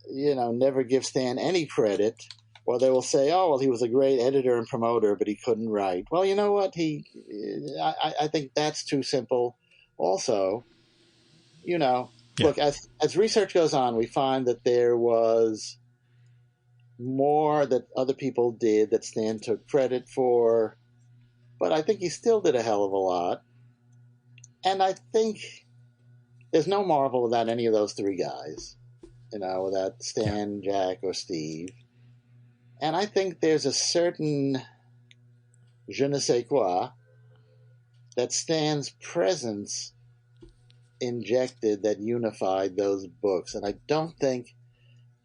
never give Stan any credit, or they will say, "Oh, well, he was a great editor and promoter, but he couldn't write." Well, you know what? I think that's too simple. Also, look, as research goes on, we find that there was more that other people did that Stan took credit for, but I think he still did a hell of a lot. And I think there's no Marvel without any of those three guys, without Stan, Jack, or Steve. And I think there's a certain je ne sais quoi that Stan's presence injected that unified those books. And I don't think,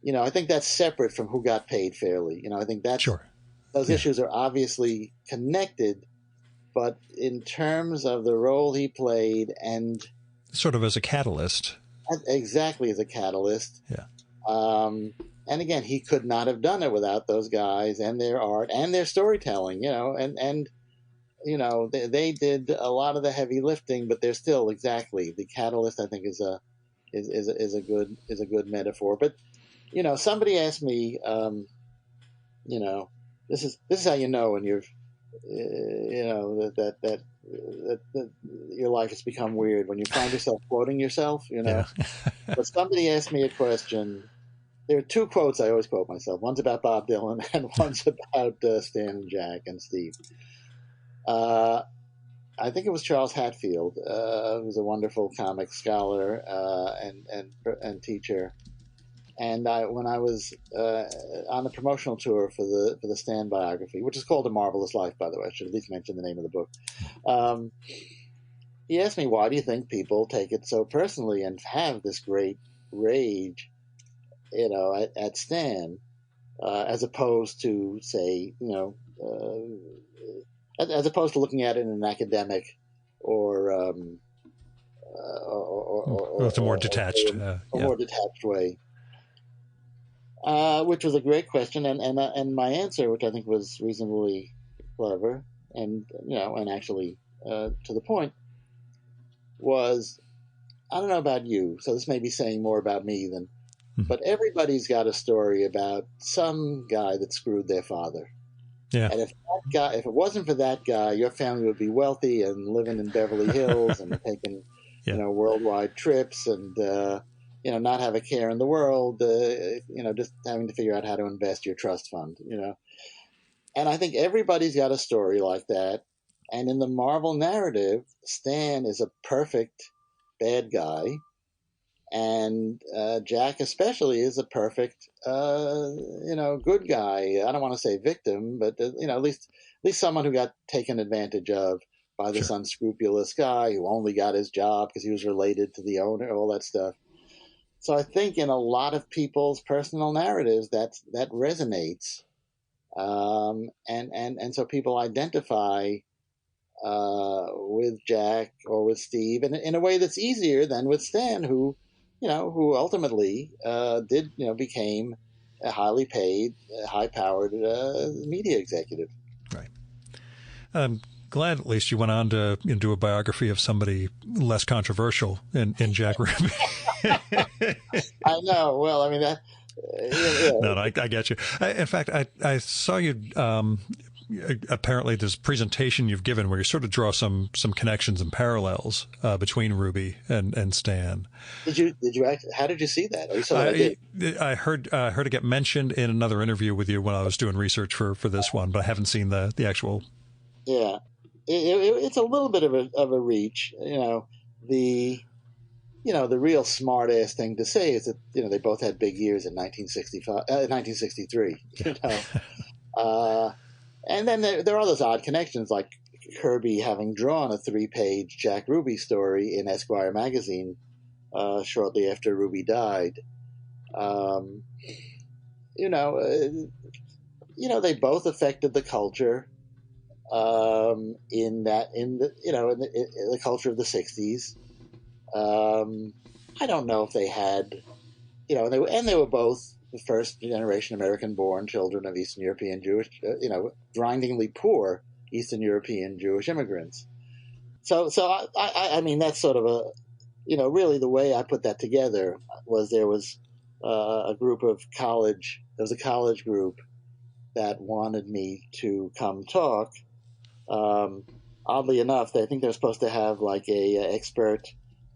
I think that's separate from who got paid fairly. I think that's those issues are obviously connected, but in terms of the role he played and
sort of as a catalyst.
Exactly, as a catalyst.
Yeah.
And again, he could not have done it without those guys and their art and their storytelling, and they did a lot of the heavy lifting, but they're still exactly the catalyst. I think is a good metaphor. But somebody asked me, this is how you know when you're, that your life has become weird when you find yourself quoting yourself. But somebody asked me a question. There are two quotes I always quote myself. One's about Bob Dylan and one's about Stan and Jack and Steve. I think it was Charles Hatfield, who was a wonderful comic scholar and teacher. And when I was on the promotional tour for the Stan biography, which is called A Marvelous Life, by the way, I should at least mention the name of the book. He asked me, why do you think people take it so personally and have this great rage, at Stan, as opposed to, say, as opposed to looking at it in an academic or
it's a more detached,
more detached way. Which was a great question, and my answer, which I think was reasonably clever and actually to the point, was, I don't know about you, so this may be saying more about me than but everybody's got a story about some guy that screwed their father.
Yeah.
And if it wasn't for that guy, your family would be wealthy and living in Beverly Hills and taking, worldwide trips and, not have a care in the world, just having to figure out how to invest your trust fund, And I think everybody's got a story like that. And in the Marvel narrative, Stan is a perfect bad guy. And Jack especially is a perfect, good guy. I don't want to say victim, but at least someone who got taken advantage of by this unscrupulous guy who only got his job because he was related to the owner, all that stuff. So I think in a lot of people's personal narratives that resonates, and so people identify with Jack or with Steve in a way that's easier than with Stan, who ultimately became a highly paid, high-powered media executive.
Right. I'm glad at least you went on to do a biography of somebody less controversial in Jack Ruby.
I know. Well, I mean, that.
No, I get you. In fact, I saw you. Apparently, there's a presentation you've given where you sort of draw some connections and parallels between Ruby and Stan.
Did you actually, how did you see that? Or you saw that I did?
I heard it get mentioned in another interview with you when I was doing research for this one, but I haven't seen the actual.
Yeah, it's a little bit of a reach. The real smart ass thing to say is that they both had big years in 1963. And then there are those odd connections, like Kirby having drawn a 3-page Jack Ruby story in Esquire magazine shortly after Ruby died. They both affected the culture in the culture of the 60s. I don't know if they had, they were both the first generation American-born children of Eastern European Jewish, grindingly poor Eastern European Jewish immigrants. So I mean, that's sort of really the way I put that together was there was a group of there was a college group that wanted me to come talk. Oddly enough, I think they're supposed to have like a expert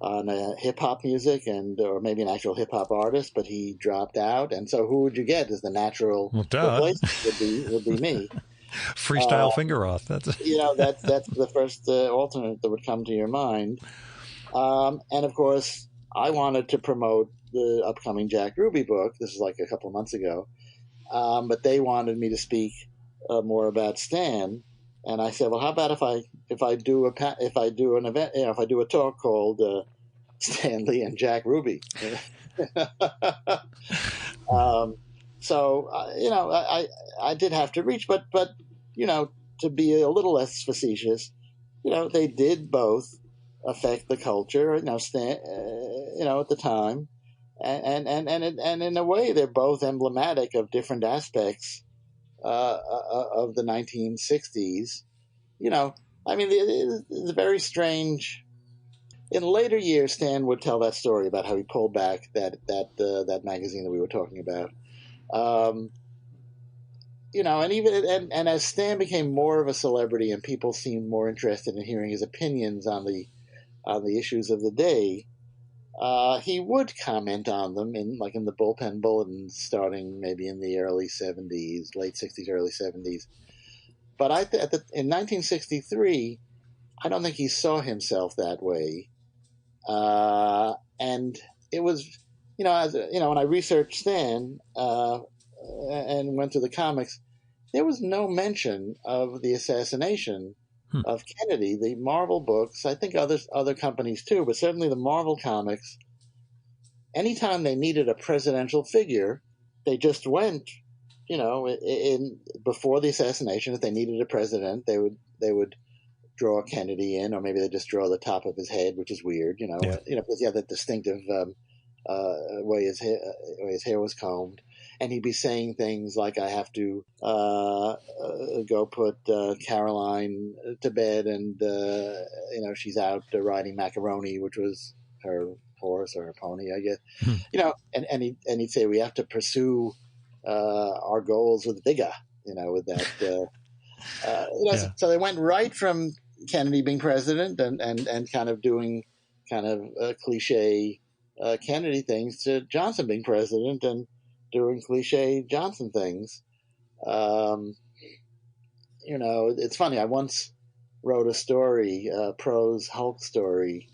on hip hop music or maybe an actual hip hop artist, but he dropped out. And so who would you get as the natural replacement would be me.
Freestyle Fingeroth. That's
that's the first alternate that would come to your mind. And of course, I wanted to promote the upcoming Jack Ruby book. This is like a couple of months ago. But they wanted me to speak more about Stan. And I said, well, how about if I do an event, if I do a talk called Stan Lee and Jack Ruby. So I did have to reach, but to be a little less facetious, they did both affect the culture. Stan, at the time, and in a way, they're both emblematic of different aspects of the 1960s. I mean, it's very strange. In later years, Stan would tell that story about how he pulled back that magazine that we were talking about. And as Stan became more of a celebrity and people seemed more interested in hearing his opinions on the issues of the day, he would comment on them in the bullpen bulletins starting maybe in the early 70s, late 60s, early 70s. But in 1963, I don't think he saw himself that way. And it was, when I researched Stan and went to the comics, there was no mention of the assassination of Kennedy. The Marvel books, I think other companies too, but certainly the Marvel comics, anytime they needed a presidential figure, they just went, before the assassination, if they needed a president, they would draw Kennedy in, or maybe they just draw the top of his head, which is weird, because he had that distinctive way his hair was combed, and he'd be saying things like, "I have to go put Caroline to bed, and she's out riding macaroni," which was her horse or her pony, I guess.
Hmm.
And he'd say, we have to pursue our goals with vigor, with that.
Yeah.
So they went right from Kennedy being president and kind of doing kind of cliche Kennedy things to Johnson being president and doing cliche Johnson things. It's funny. I once wrote a story, prose Hulk story,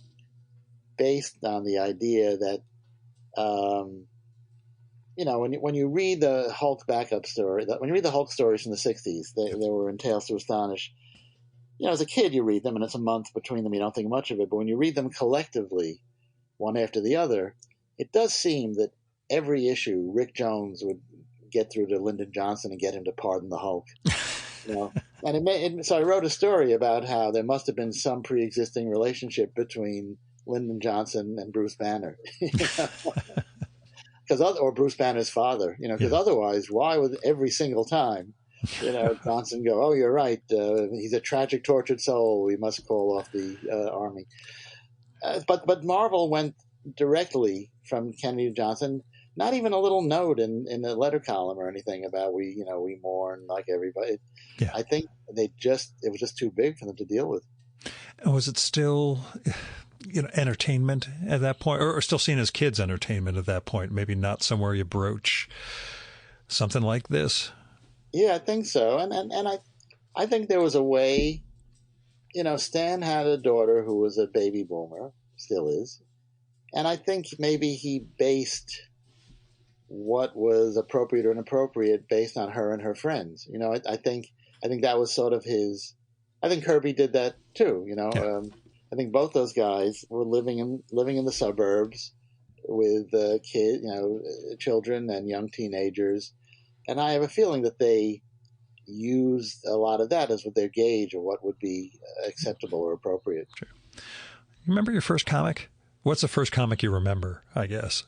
based on the idea that, when you read the Hulk backup story, when you read the Hulk stories from the 60s, they were in Tales to Astonish. As a kid, you read them, and it's a month between them. You don't think much of it. But when you read them collectively, one after the other, it does seem that every issue, Rick Jones would get through to Lyndon Johnson and get him to pardon the Hulk. So I wrote a story about how there must have been some pre-existing relationship between Lyndon Johnson and Bruce Banner, or Bruce Banner's father, because otherwise, why would every single time, Johnson go, oh, you're right, he's a tragic, tortured soul, we must call off the army. But Marvel went directly from Kennedy to Johnson. Not even a little note in a letter column or anything about we mourn like everybody.
Yeah.
I think it was just too big for them to deal with.
And was it still, entertainment at that point, or still seen as kids' entertainment at that point? Maybe not somewhere you broach something like this.
Yeah, I think so. And I think there was a way. Stan had a daughter who was a baby boomer, still is, and I think maybe he based what was appropriate or inappropriate based on her and her friends. I think that was sort of his. I think Kirby did that too.
Yeah.
I think both those guys were living in the suburbs with children and young teenagers, and I have a feeling that they used a lot of that as their gauge of what would be acceptable or appropriate.
Sure. You remember your first comic? What's the first comic you remember, I guess?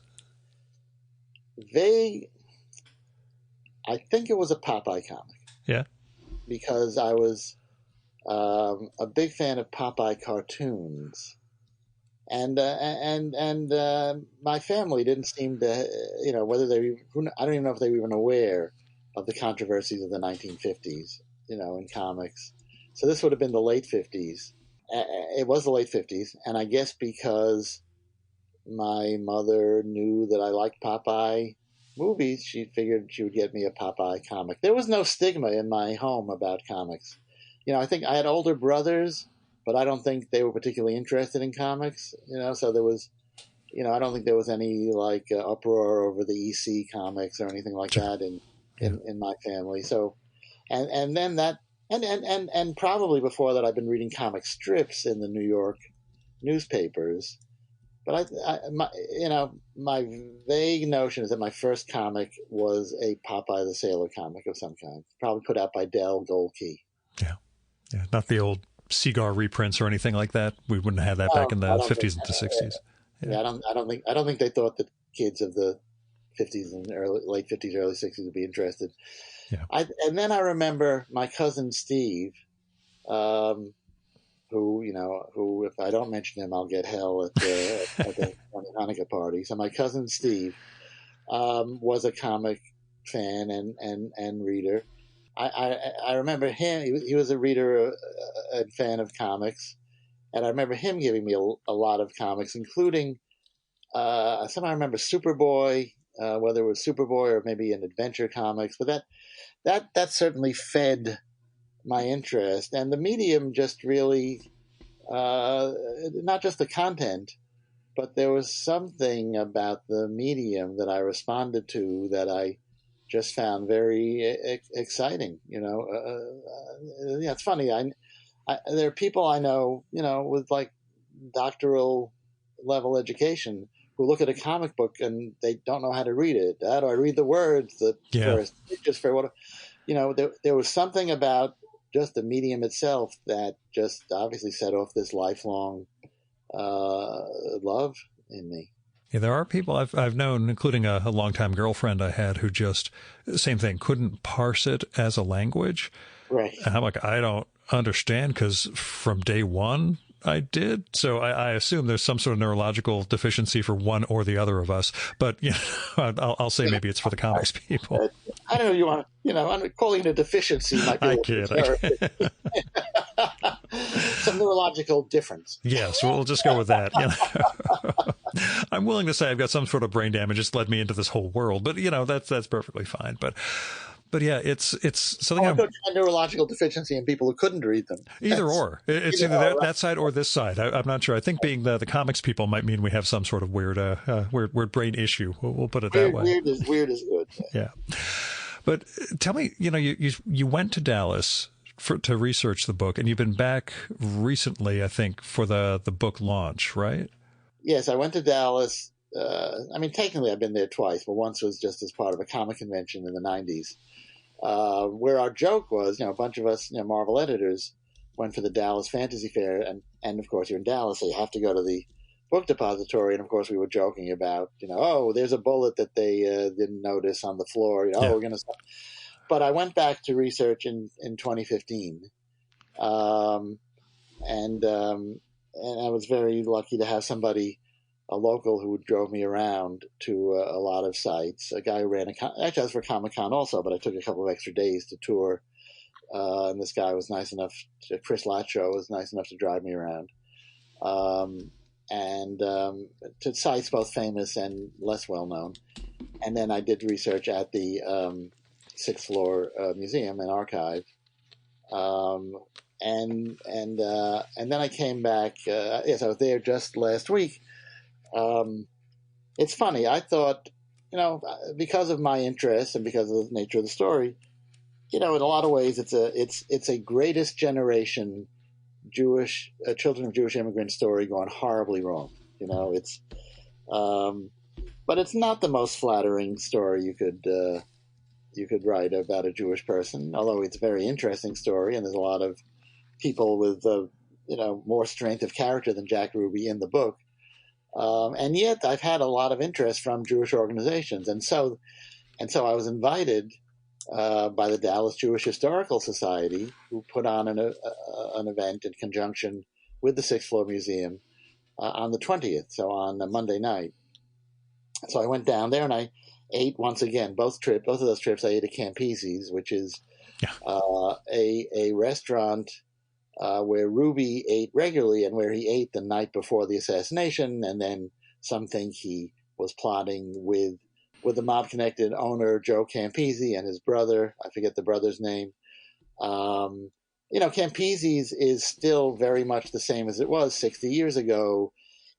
I think it was a Popeye comic.
Yeah.
Because I was a big fan of Popeye cartoons. And my family didn't seem to, whether I don't even know if they were even aware of the controversies of the 1950s, in comics. So this would have been the late 50s. It was the late 50s. And I guess because my mother knew that I liked Popeye movies, she figured she would get me a Popeye comic. There was no stigma in my home about comics. I think I had older brothers, but I don't think they were particularly interested in comics, so there was, I don't think there was any uproar over the EC comics or anything like that in my family. So, and then that, and probably before that, I've been reading comic strips in the New York newspapers. But my vague notion is that my first comic was a Popeye the Sailor comic of some kind, probably put out by Dell Goldkey.
Yeah, not the old Seagar reprints or anything like that. We wouldn't have that back in the 50s and the 60s.
Yeah, I don't think they thought that kids of the 50s and late 50s, early 60s would be interested.
Yeah.
And then I remember my cousin Steve, who if I don't mention him, I'll get hell at the Hanukkah party. So my cousin Steve was a comic fan and reader. I remember him. He was a reader and fan of comics, and I remember him giving me a lot of comics, including some I remember Superboy, whether it was Superboy or maybe an adventure comics. But that certainly fed my interest, and the medium just really not just the content, but there was something about the medium that I responded to that I just found very exciting. It's funny. There are people I know, with doctoral level education who look at a comic book and they don't know how to read it. How do I read the words? First, just for what, there was something about just the medium itself that just obviously set off this lifelong love in me.
Yeah, there are people I've known, including a longtime girlfriend I had, who just, same thing, couldn't parse it as a language.
Right.
And I'm like, I don't understand, because from day one, I did. So I assume there's some sort of neurological deficiency for one or the other of us. But I'll say maybe it's for the comics people.
I don't know. You want I'm calling it a deficiency might be a
I
little
kid.
generic. Some neurological difference.
Yes, we'll just go with that. I'm willing to say I've got some sort of brain damage. It's led me into this whole world, but that's perfectly fine. But yeah, it's something.
I thought you had neurological deficiency in people who couldn't read them.
Either or. It's either that side or this side. I'm not sure. I think being the comics people might mean we have some sort of weird brain issue. We'll put it that way.
Weird is good.
Yeah. But tell me, you went to Dallas to research the book, and you've been back recently, I think, for the book launch, right?
Yes, I went to Dallas. Technically I've been there twice, but once was just as part of a comic convention in the 90s. Where our joke was, a bunch of us, Marvel editors, went for the Dallas Fantasy Fair, and of course you're in Dallas, so you have to go to the book depository, and of course we were joking about, there's a bullet that they didn't notice on the floor, we're going to stop. But I went back to research in 2015, and I was very lucky to have somebody, a local, who drove me around to a lot of sites. A guy who ran actually I was for Comic-Con also, but I took a couple of extra days to tour. And this guy was nice enough, Chris Lacho was nice enough to drive me around. To sites both famous and less well known. And then I did research at the sixth floor museum and archive. And then I came back. Yes, I was there just last week. It's funny. I thought, because of my interest and because of the nature of the story, in a lot of ways, it's a greatest generation Jewish children of Jewish immigrant story gone horribly wrong. But it's not the most flattering story you could write about a Jewish person. Although it's a very interesting story, and there's a lot of people with more strength of character than Jack Ruby in the book. And yet I've had a lot of interest from Jewish organizations. And so I was invited by the Dallas Jewish Historical Society, who put on an event in conjunction with the Sixth Floor Museum on the 20th, so on a Monday night. So I went down there and I ate once again, both of those trips I ate at Campese's, which is a restaurant where Ruby ate regularly and where he ate the night before the assassination, and then some think he was plotting with the mob-connected owner, Joe Campese, and his brother. I forget the brother's name. Campese's is still very much the same as it was 60 years ago.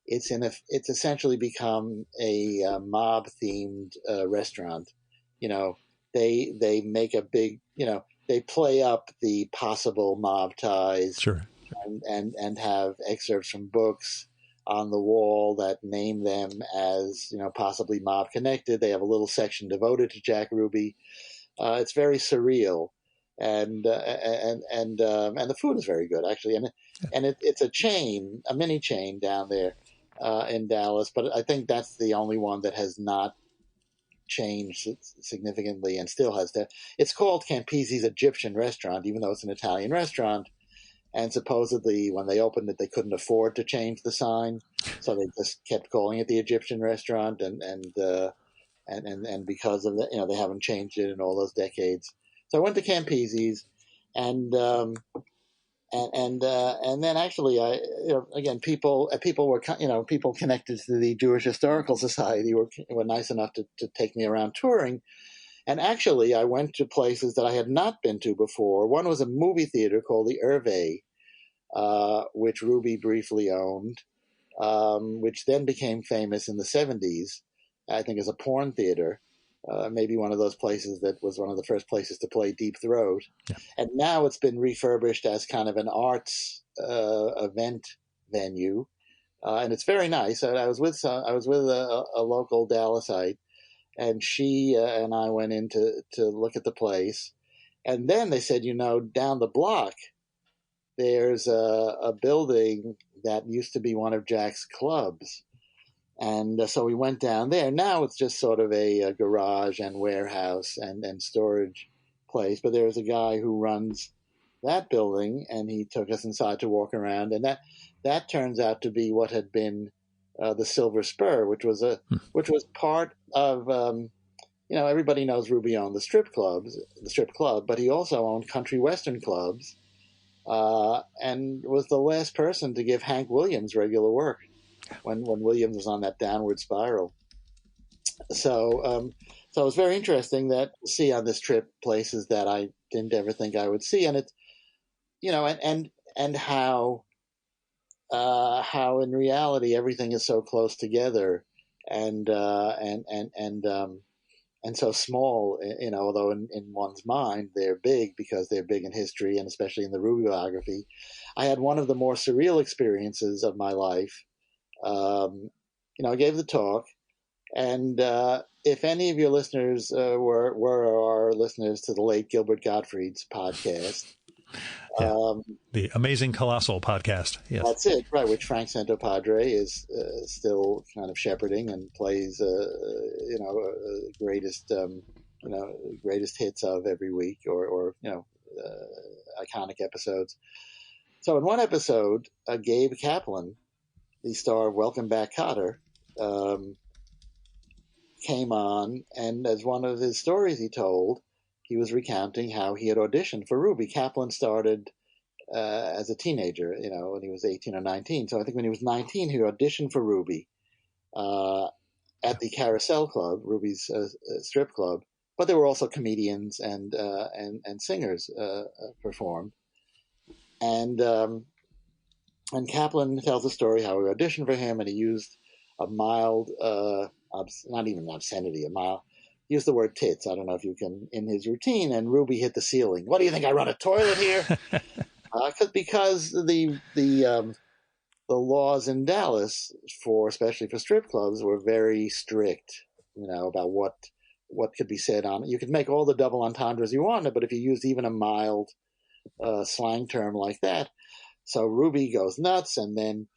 It's essentially become a mob-themed restaurant. They make a big, they play up the possible mob ties,
sure,
and have excerpts from books on the wall that name them as possibly mob connected. They have a little section devoted to Jack Ruby. It's very surreal, and the food is very good actually, and it's a chain, a mini chain down there in Dallas. But I think that's the only one that has not changed significantly and still has that. It's called Campese's Egyptian Restaurant, even though it's an Italian restaurant. And supposedly, when they opened it, they couldn't afford to change the sign, so they just kept calling it the Egyptian Restaurant. And because of that, they haven't changed it in all those decades. So I went to Campese's, and then actually, people were people connected to the Jewish Historical Society were nice enough to take me around touring. And actually, I went to places that I had not been to before. One was a movie theater called the Hervé, which Ruby briefly owned, which then became famous in the 70s, I think, as a porn theater. Maybe one of those places that was one of the first places to play Deep Throat. Yeah. And now it's been refurbished as kind of an arts event venue. And it's very nice. I was with a local Dallasite, and she and I went in to look at the place. And then they said, down the block, there's a building that used to be one of Jack's clubs. And so we went down there. Now it's just sort of a garage and warehouse and storage place. But there's a guy who runs that building, and he took us inside to walk around. And that turns out to be what had been the Silver Spur, which was part of everybody knows Ruby owned the strip club, but he also owned country western clubs, and was the last person to give Hank Williams regular work when Williams was on that downward spiral. So it was very interesting that see on this trip places that I didn't ever think I would see, and it's and how in reality everything is so close together and so small, although in one's mind they're big because they're big in history and especially in the Ruby biography. I had one of the more surreal experiences of my life. I gave the talk, and if any of your listeners were our listeners to the late Gilbert Gottfried's podcast,
the Amazing Colossal podcast. Yes,
that's it, right? Which Frank Santopadre is still kind of shepherding and plays, greatest hits of every week, or iconic episodes. So in one episode, Gabe Kaplan, the star of Welcome Back, Kotter, came on, and as one of his stories he told, he was recounting how he had auditioned for Ruby. Kaplan started as a teenager, when he was 18 or 19. So I think when he was 19, he auditioned for Ruby at the Carousel Club, Ruby's strip club. But there were also comedians and singers performed. And Kaplan tells the story how he auditioned for him, and he used a mild, not even obscenity, he used the word tits. I don't know if you can, in his routine, and Ruby hit the ceiling. What do you think, I run a toilet here? Because the laws in Dallas, especially for strip clubs, were very strict, about what could be said on it. You could make all the double entendres you wanted, but if you used even a mild slang term like that, so Ruby goes nuts and then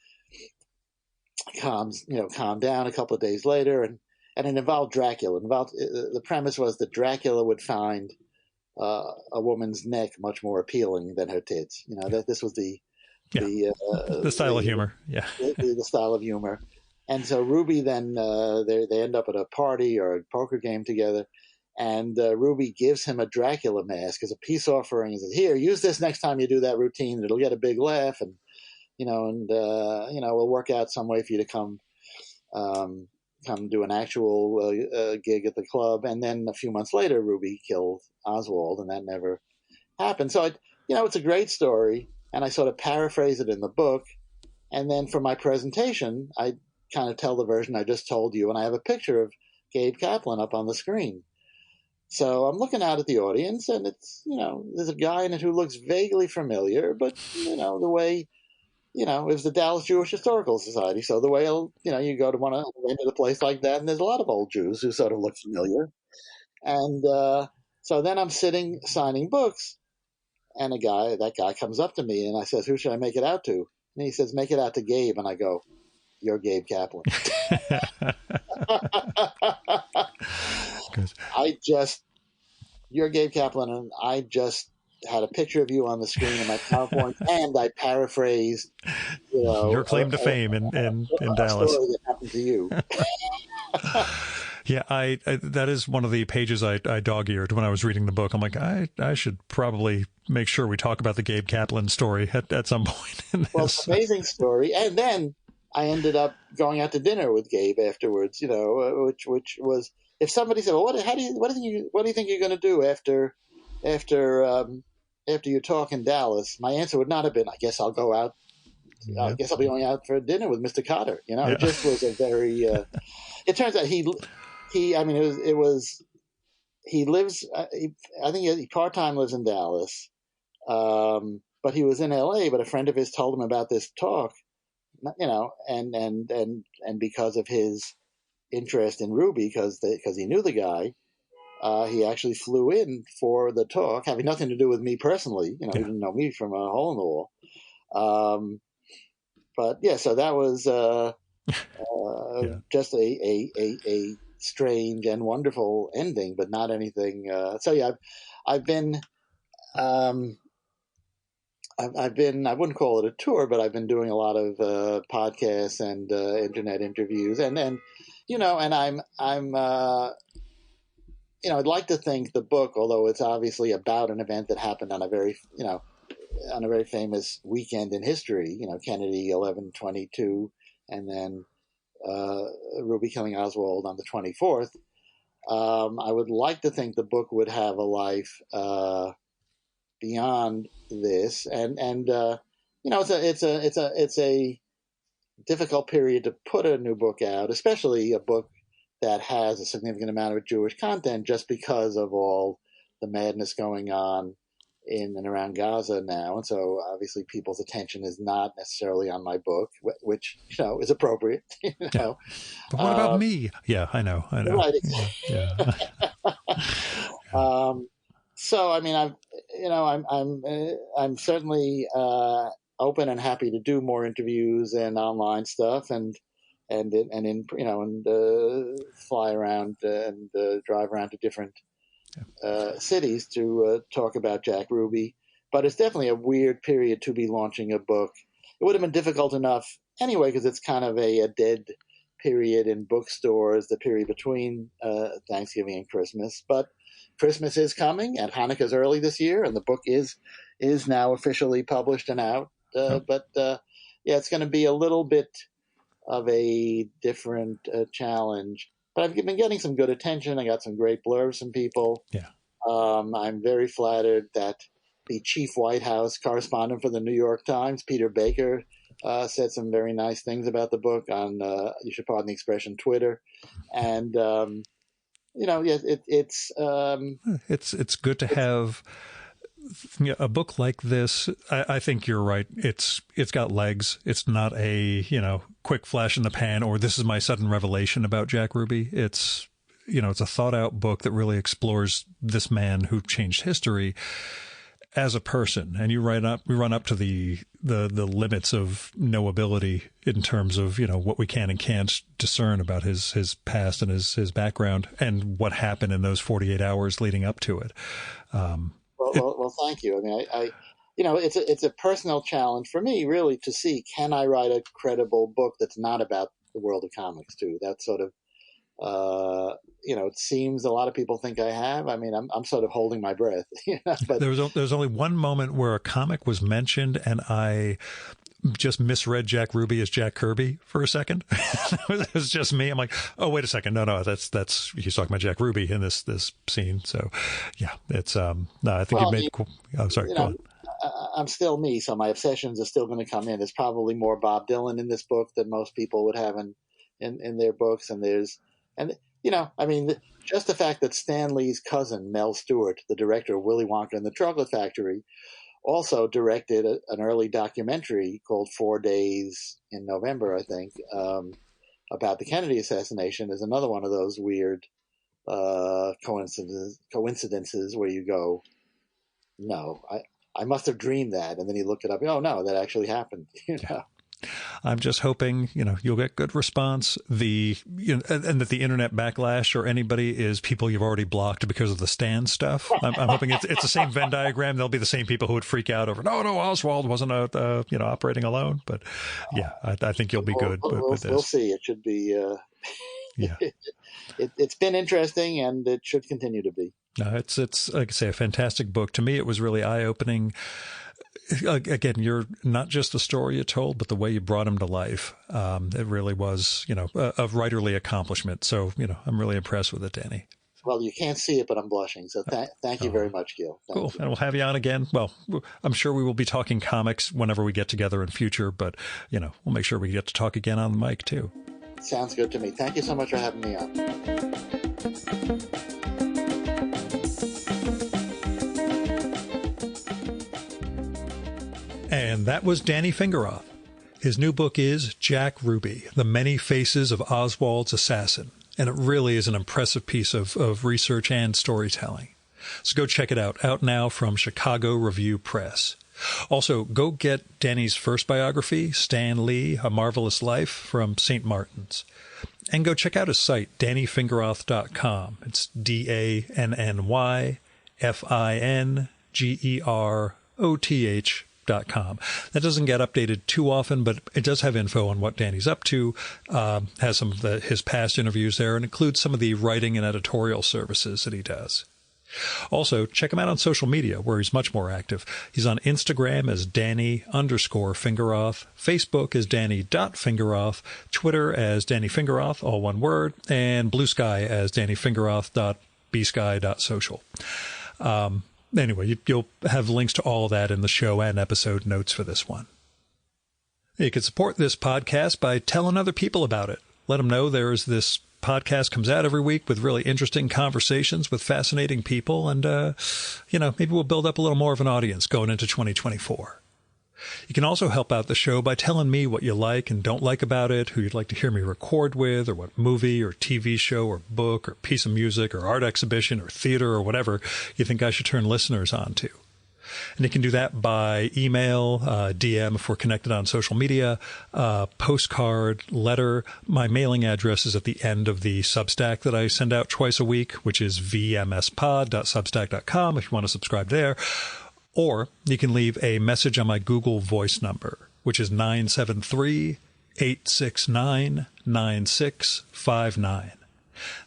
calmed down a couple of days later, and it involved Dracula. The premise was that Dracula would find a woman's neck much more appealing than her tits. That this was the
style of humor. Yeah,
the style of humor. And so Ruby then they end up at a party or a poker game together, and Ruby gives him a Dracula mask as a peace offering. He says, "Here, use this next time you do that routine. It'll get a big laugh, and we'll work out some way for you to come do an actual gig at the club." And then a few months later, Ruby killed Oswald, and that never happened. So it's a great story, and I sort of paraphrase it in the book. And then for my presentation, I kind of tell the version I just told you, and I have a picture of Gabe Kaplan up on the screen. So I'm looking out at the audience, and it's, there's a guy in it who looks vaguely familiar, but, the way, it was the Dallas Jewish Historical Society. So the way, you go to enter a place like that, and there's a lot of old Jews who sort of look familiar. And so then I'm sitting signing books, and that guy comes up to me, and I says, "Who should I make it out to?" And he says, "Make it out to Gabe." And I go, "You're Gabe Kaplan." You're Gabe Kaplan, and I just had a picture of you on the screen in my PowerPoint, and I paraphrased,
your claim to fame in Dallas.
Story that happened to you.
Yeah, I that is one of the pages I dog-eared when I was reading the book. I'm like, I should probably make sure we talk about the Gabe Kaplan story at some point in this.
Well, it's an amazing story. And then I ended up going out to dinner with Gabe afterwards, which was, if somebody said, "Well, what do you think you're going to do after your talk in Dallas?" My answer would not have been, "I guess I'll go out. Yeah. I guess I'll be going out for dinner with Mr. Kotter." It just was a very. It turns out he lives. I think he part-time lives in Dallas, but he was in L.A. But a friend of his told him about this talk, and because of his interest in Ruby, because he knew the guy, he actually flew in for the talk, having nothing to do with me personally. He didn't know me from a hole in the wall. But yeah, so that was just a strange and wonderful ending, but not anything. So yeah, I've been I've been, I wouldn't call it a tour, but I've been doing a lot of podcasts and internet interviews, and and I'd like to think the book, although it's obviously about an event that happened on a very famous weekend in history, Kennedy 11/22, and then Ruby killing Oswald on the 24th. I would like to think the book would have a life beyond this, and it's a difficult period to put a new book out, especially a book that has a significant amount of Jewish content, just because of all the madness going on in and around Gaza now. And so obviously people's attention is not necessarily on my book, which, is appropriate.
Yeah. But what about me? Yeah, I know.
Right.
Yeah.
So, I mean, I'm certainly open and happy to do more interviews and online stuff, and fly around and drive around to different cities to talk about Jack Ruby. But it's definitely a weird period to be launching a book. It would have been difficult enough anyway, because it's kind of a dead period in bookstores, the period between Thanksgiving and Christmas. But Christmas is coming, and Hanukkah's early this year, and the book is now officially published and out. But it's going to be a little bit of a different challenge. But I've been getting some good attention. I got some great blurbs from people.
Yeah.
I'm very flattered that the chief White House correspondent for the New York Times, Peter Baker, said some very nice things about the book on, you should pardon the expression, Twitter. And,
it's good to have a book like this. I think you're right. It's got legs. It's not a, quick flash in the pan, or this is my sudden revelation about Jack Ruby. It's a thought out book that really explores this man who changed history as a person. And we run up to the limits of knowability in terms of, what we can and can't discern about his past and his background and what happened in those 48 hours leading up to it.
Well, thank you. I mean, it's a personal challenge for me, really, to see, can I write a credible book that's not about the world of comics too? That sort of, it seems a lot of people think I have. I mean, I'm sort of holding my breath. But
there's only one moment where a comic was mentioned, and I just misread Jack Ruby as Jack Kirby for a second. It was just me. I'm like, oh, wait a second. No, that's he's talking about Jack Ruby in this scene. So yeah, it's no, I think you made cool. Oh, sorry. Go on.
I'm still me, so my obsessions are still going to come in. There's probably more Bob Dylan in this book than most people would have in their books, just the fact that Stan Lee's cousin, Mel Stewart, the director of Willy Wonka and the Chocolate Factory, also directed an early documentary called 4 Days in November, I think, about the Kennedy assassination, is another one of those weird coincidences where you go, no, I must have dreamed that. And then you look it up. Oh, no, that actually happened.
I'm just hoping, you'll get good response. And that the internet backlash or anybody is people you've already blocked because of the Stan stuff. I'm hoping it's the same Venn diagram. There'll be the same people who would freak out over, no, Oswald wasn't operating alone. But yeah, I think you'll be good with this.
We'll see. It should be. Yeah. It's been interesting, and it should continue to be.
No, it's like I say, a fantastic book. To me, it was really eye-opening. Again, you're not just the story you told, but the way you brought him to life. It really was, a writerly accomplishment. So, I'm really impressed with it, Danny.
Well, you can't see it, but I'm blushing. So thank you very much, Gil.
Cool. And we'll have you on again. Well, I'm sure we will be talking comics whenever we get together in future, but, we'll make sure we get to talk again on the mic too.
Sounds good to me. Thank you so much for having me on.
And that was Danny Fingeroth. His new book is Jack Ruby, The Many Faces of Oswald's Assassin. And it really is an impressive piece of research and storytelling. So go check it out now from Chicago Review Press. Also, go get Danny's first biography, Stan Lee, A Marvelous Life, from St. Martin's. And go check out his site, DannyFingeroth.com. It's DANNYFINGEROTH. That doesn't get updated too often, but it does have info on what Danny's up to, has some of his past interviews there, and includes some of the writing and editorial services that he does. Also, check him out on social media, where he's much more active. He's on Instagram as Danny_Fingeroth, Facebook as Danny.Fingeroth, Twitter as Danny Fingeroth, all one word, and Blue Sky as DannyFingeroth.bsky.social. Anyway, you'll have links to all of that in the show and episode notes for this one. You can support this podcast by telling other people about it. Let them know there's this podcast comes out every week with really interesting conversations with fascinating people. And, maybe we'll build up a little more of an audience going into 2024. You can also help out the show by telling me what you like and don't like about it, who you'd like to hear me record with, or what movie or TV show or book or piece of music or art exhibition or theater or whatever you think I should turn listeners on to. And you can do that by email, DM if we're connected on social media, postcard, letter. My mailing address is at the end of the Substack that I send out twice a week, which is vmspod.substack.com if you want to subscribe there. Or you can leave a message on my Google Voice number, which is 973-869-9659.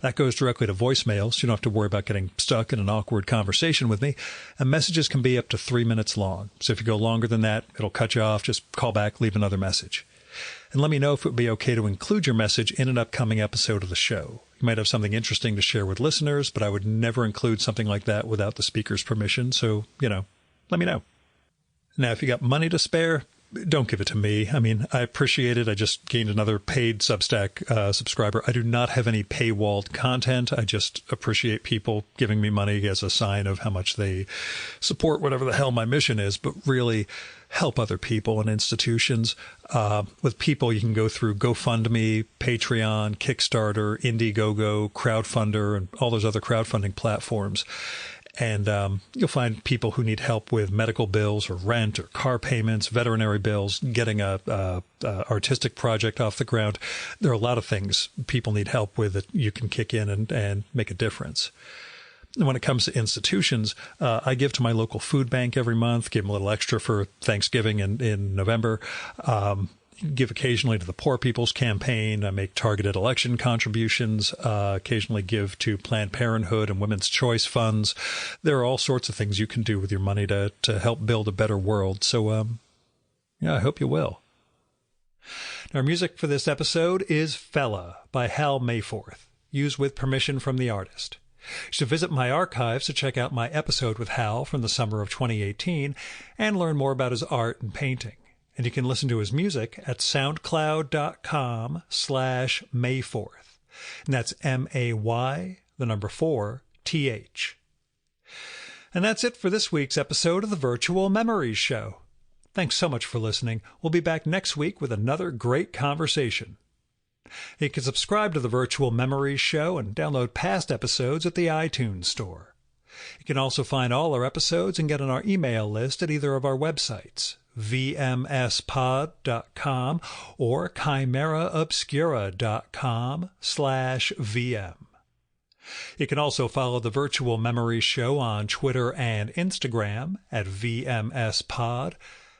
That goes directly to voicemail, so you don't have to worry about getting stuck in an awkward conversation with me. And messages can be up to 3 minutes long. So if you go longer than that, it'll cut you off. Just call back, leave another message. And let me know if it would be okay to include your message in an upcoming episode of the show. You might have something interesting to share with listeners, but I would never include something like that without the speaker's permission. So, let me know. Now, if you got money to spare, don't give it to me. I mean, I appreciate it. I just gained another paid Substack subscriber. I do not have any paywalled content. I just appreciate people giving me money as a sign of how much they support whatever the hell my mission is, but really help other people and institutions. With people, you can go through GoFundMe, Patreon, Kickstarter, Indiegogo, Crowdfunder, and all those other crowdfunding platforms. And you'll find people who need help with medical bills or rent or car payments, veterinary bills, getting a artistic project off the ground. There are a lot of things people need help with that you can kick in and make a difference. And when it comes to institutions, I give to my local food bank every month, give them a little extra for Thanksgiving in November. Give occasionally to the Poor People's Campaign. I make targeted election contributions, occasionally give to Planned Parenthood and Women's Choice funds. There are all sorts of things you can do with your money to help build a better world. So, I hope you will. Our music for this episode is Fella by Hal Mayforth, used with permission from the artist. You should visit my archives to check out my episode with Hal from the summer of 2018 and learn more about his art and painting. And you can listen to his music at soundcloud.com/Mayforth. And that's MAY4TH. And that's it for this week's episode of the Virtual Memories Show. Thanks so much for listening. We'll be back next week with another great conversation. You can subscribe to the Virtual Memories Show and download past episodes at the iTunes Store. You can also find all our episodes and get on our email list at either of our websites, vmspod.com or chimeraobscura.com/VM. You can also follow the Virtual Memories Show on Twitter and Instagram at vmspod,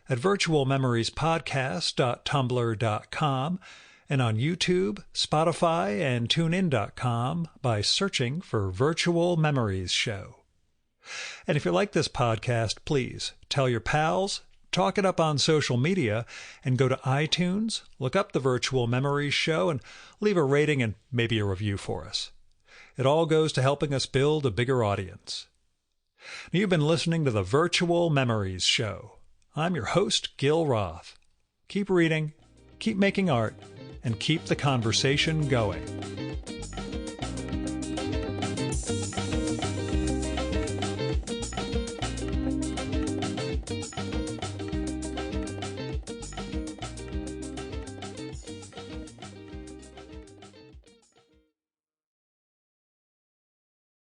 at virtualmemoriespodcast.tumblr.com, and on YouTube, Spotify, and TuneIn.com by searching for Virtual Memories Show. And if you like this podcast, please tell your pals, talk it up on social media, and go to iTunes, look up the Virtual Memories Show, and leave a rating and maybe a review for us. It all goes to helping us build a bigger audience. Now, you've been listening to the Virtual Memories Show. I'm your host, Gil Roth. Keep reading, keep making art, and keep the conversation going.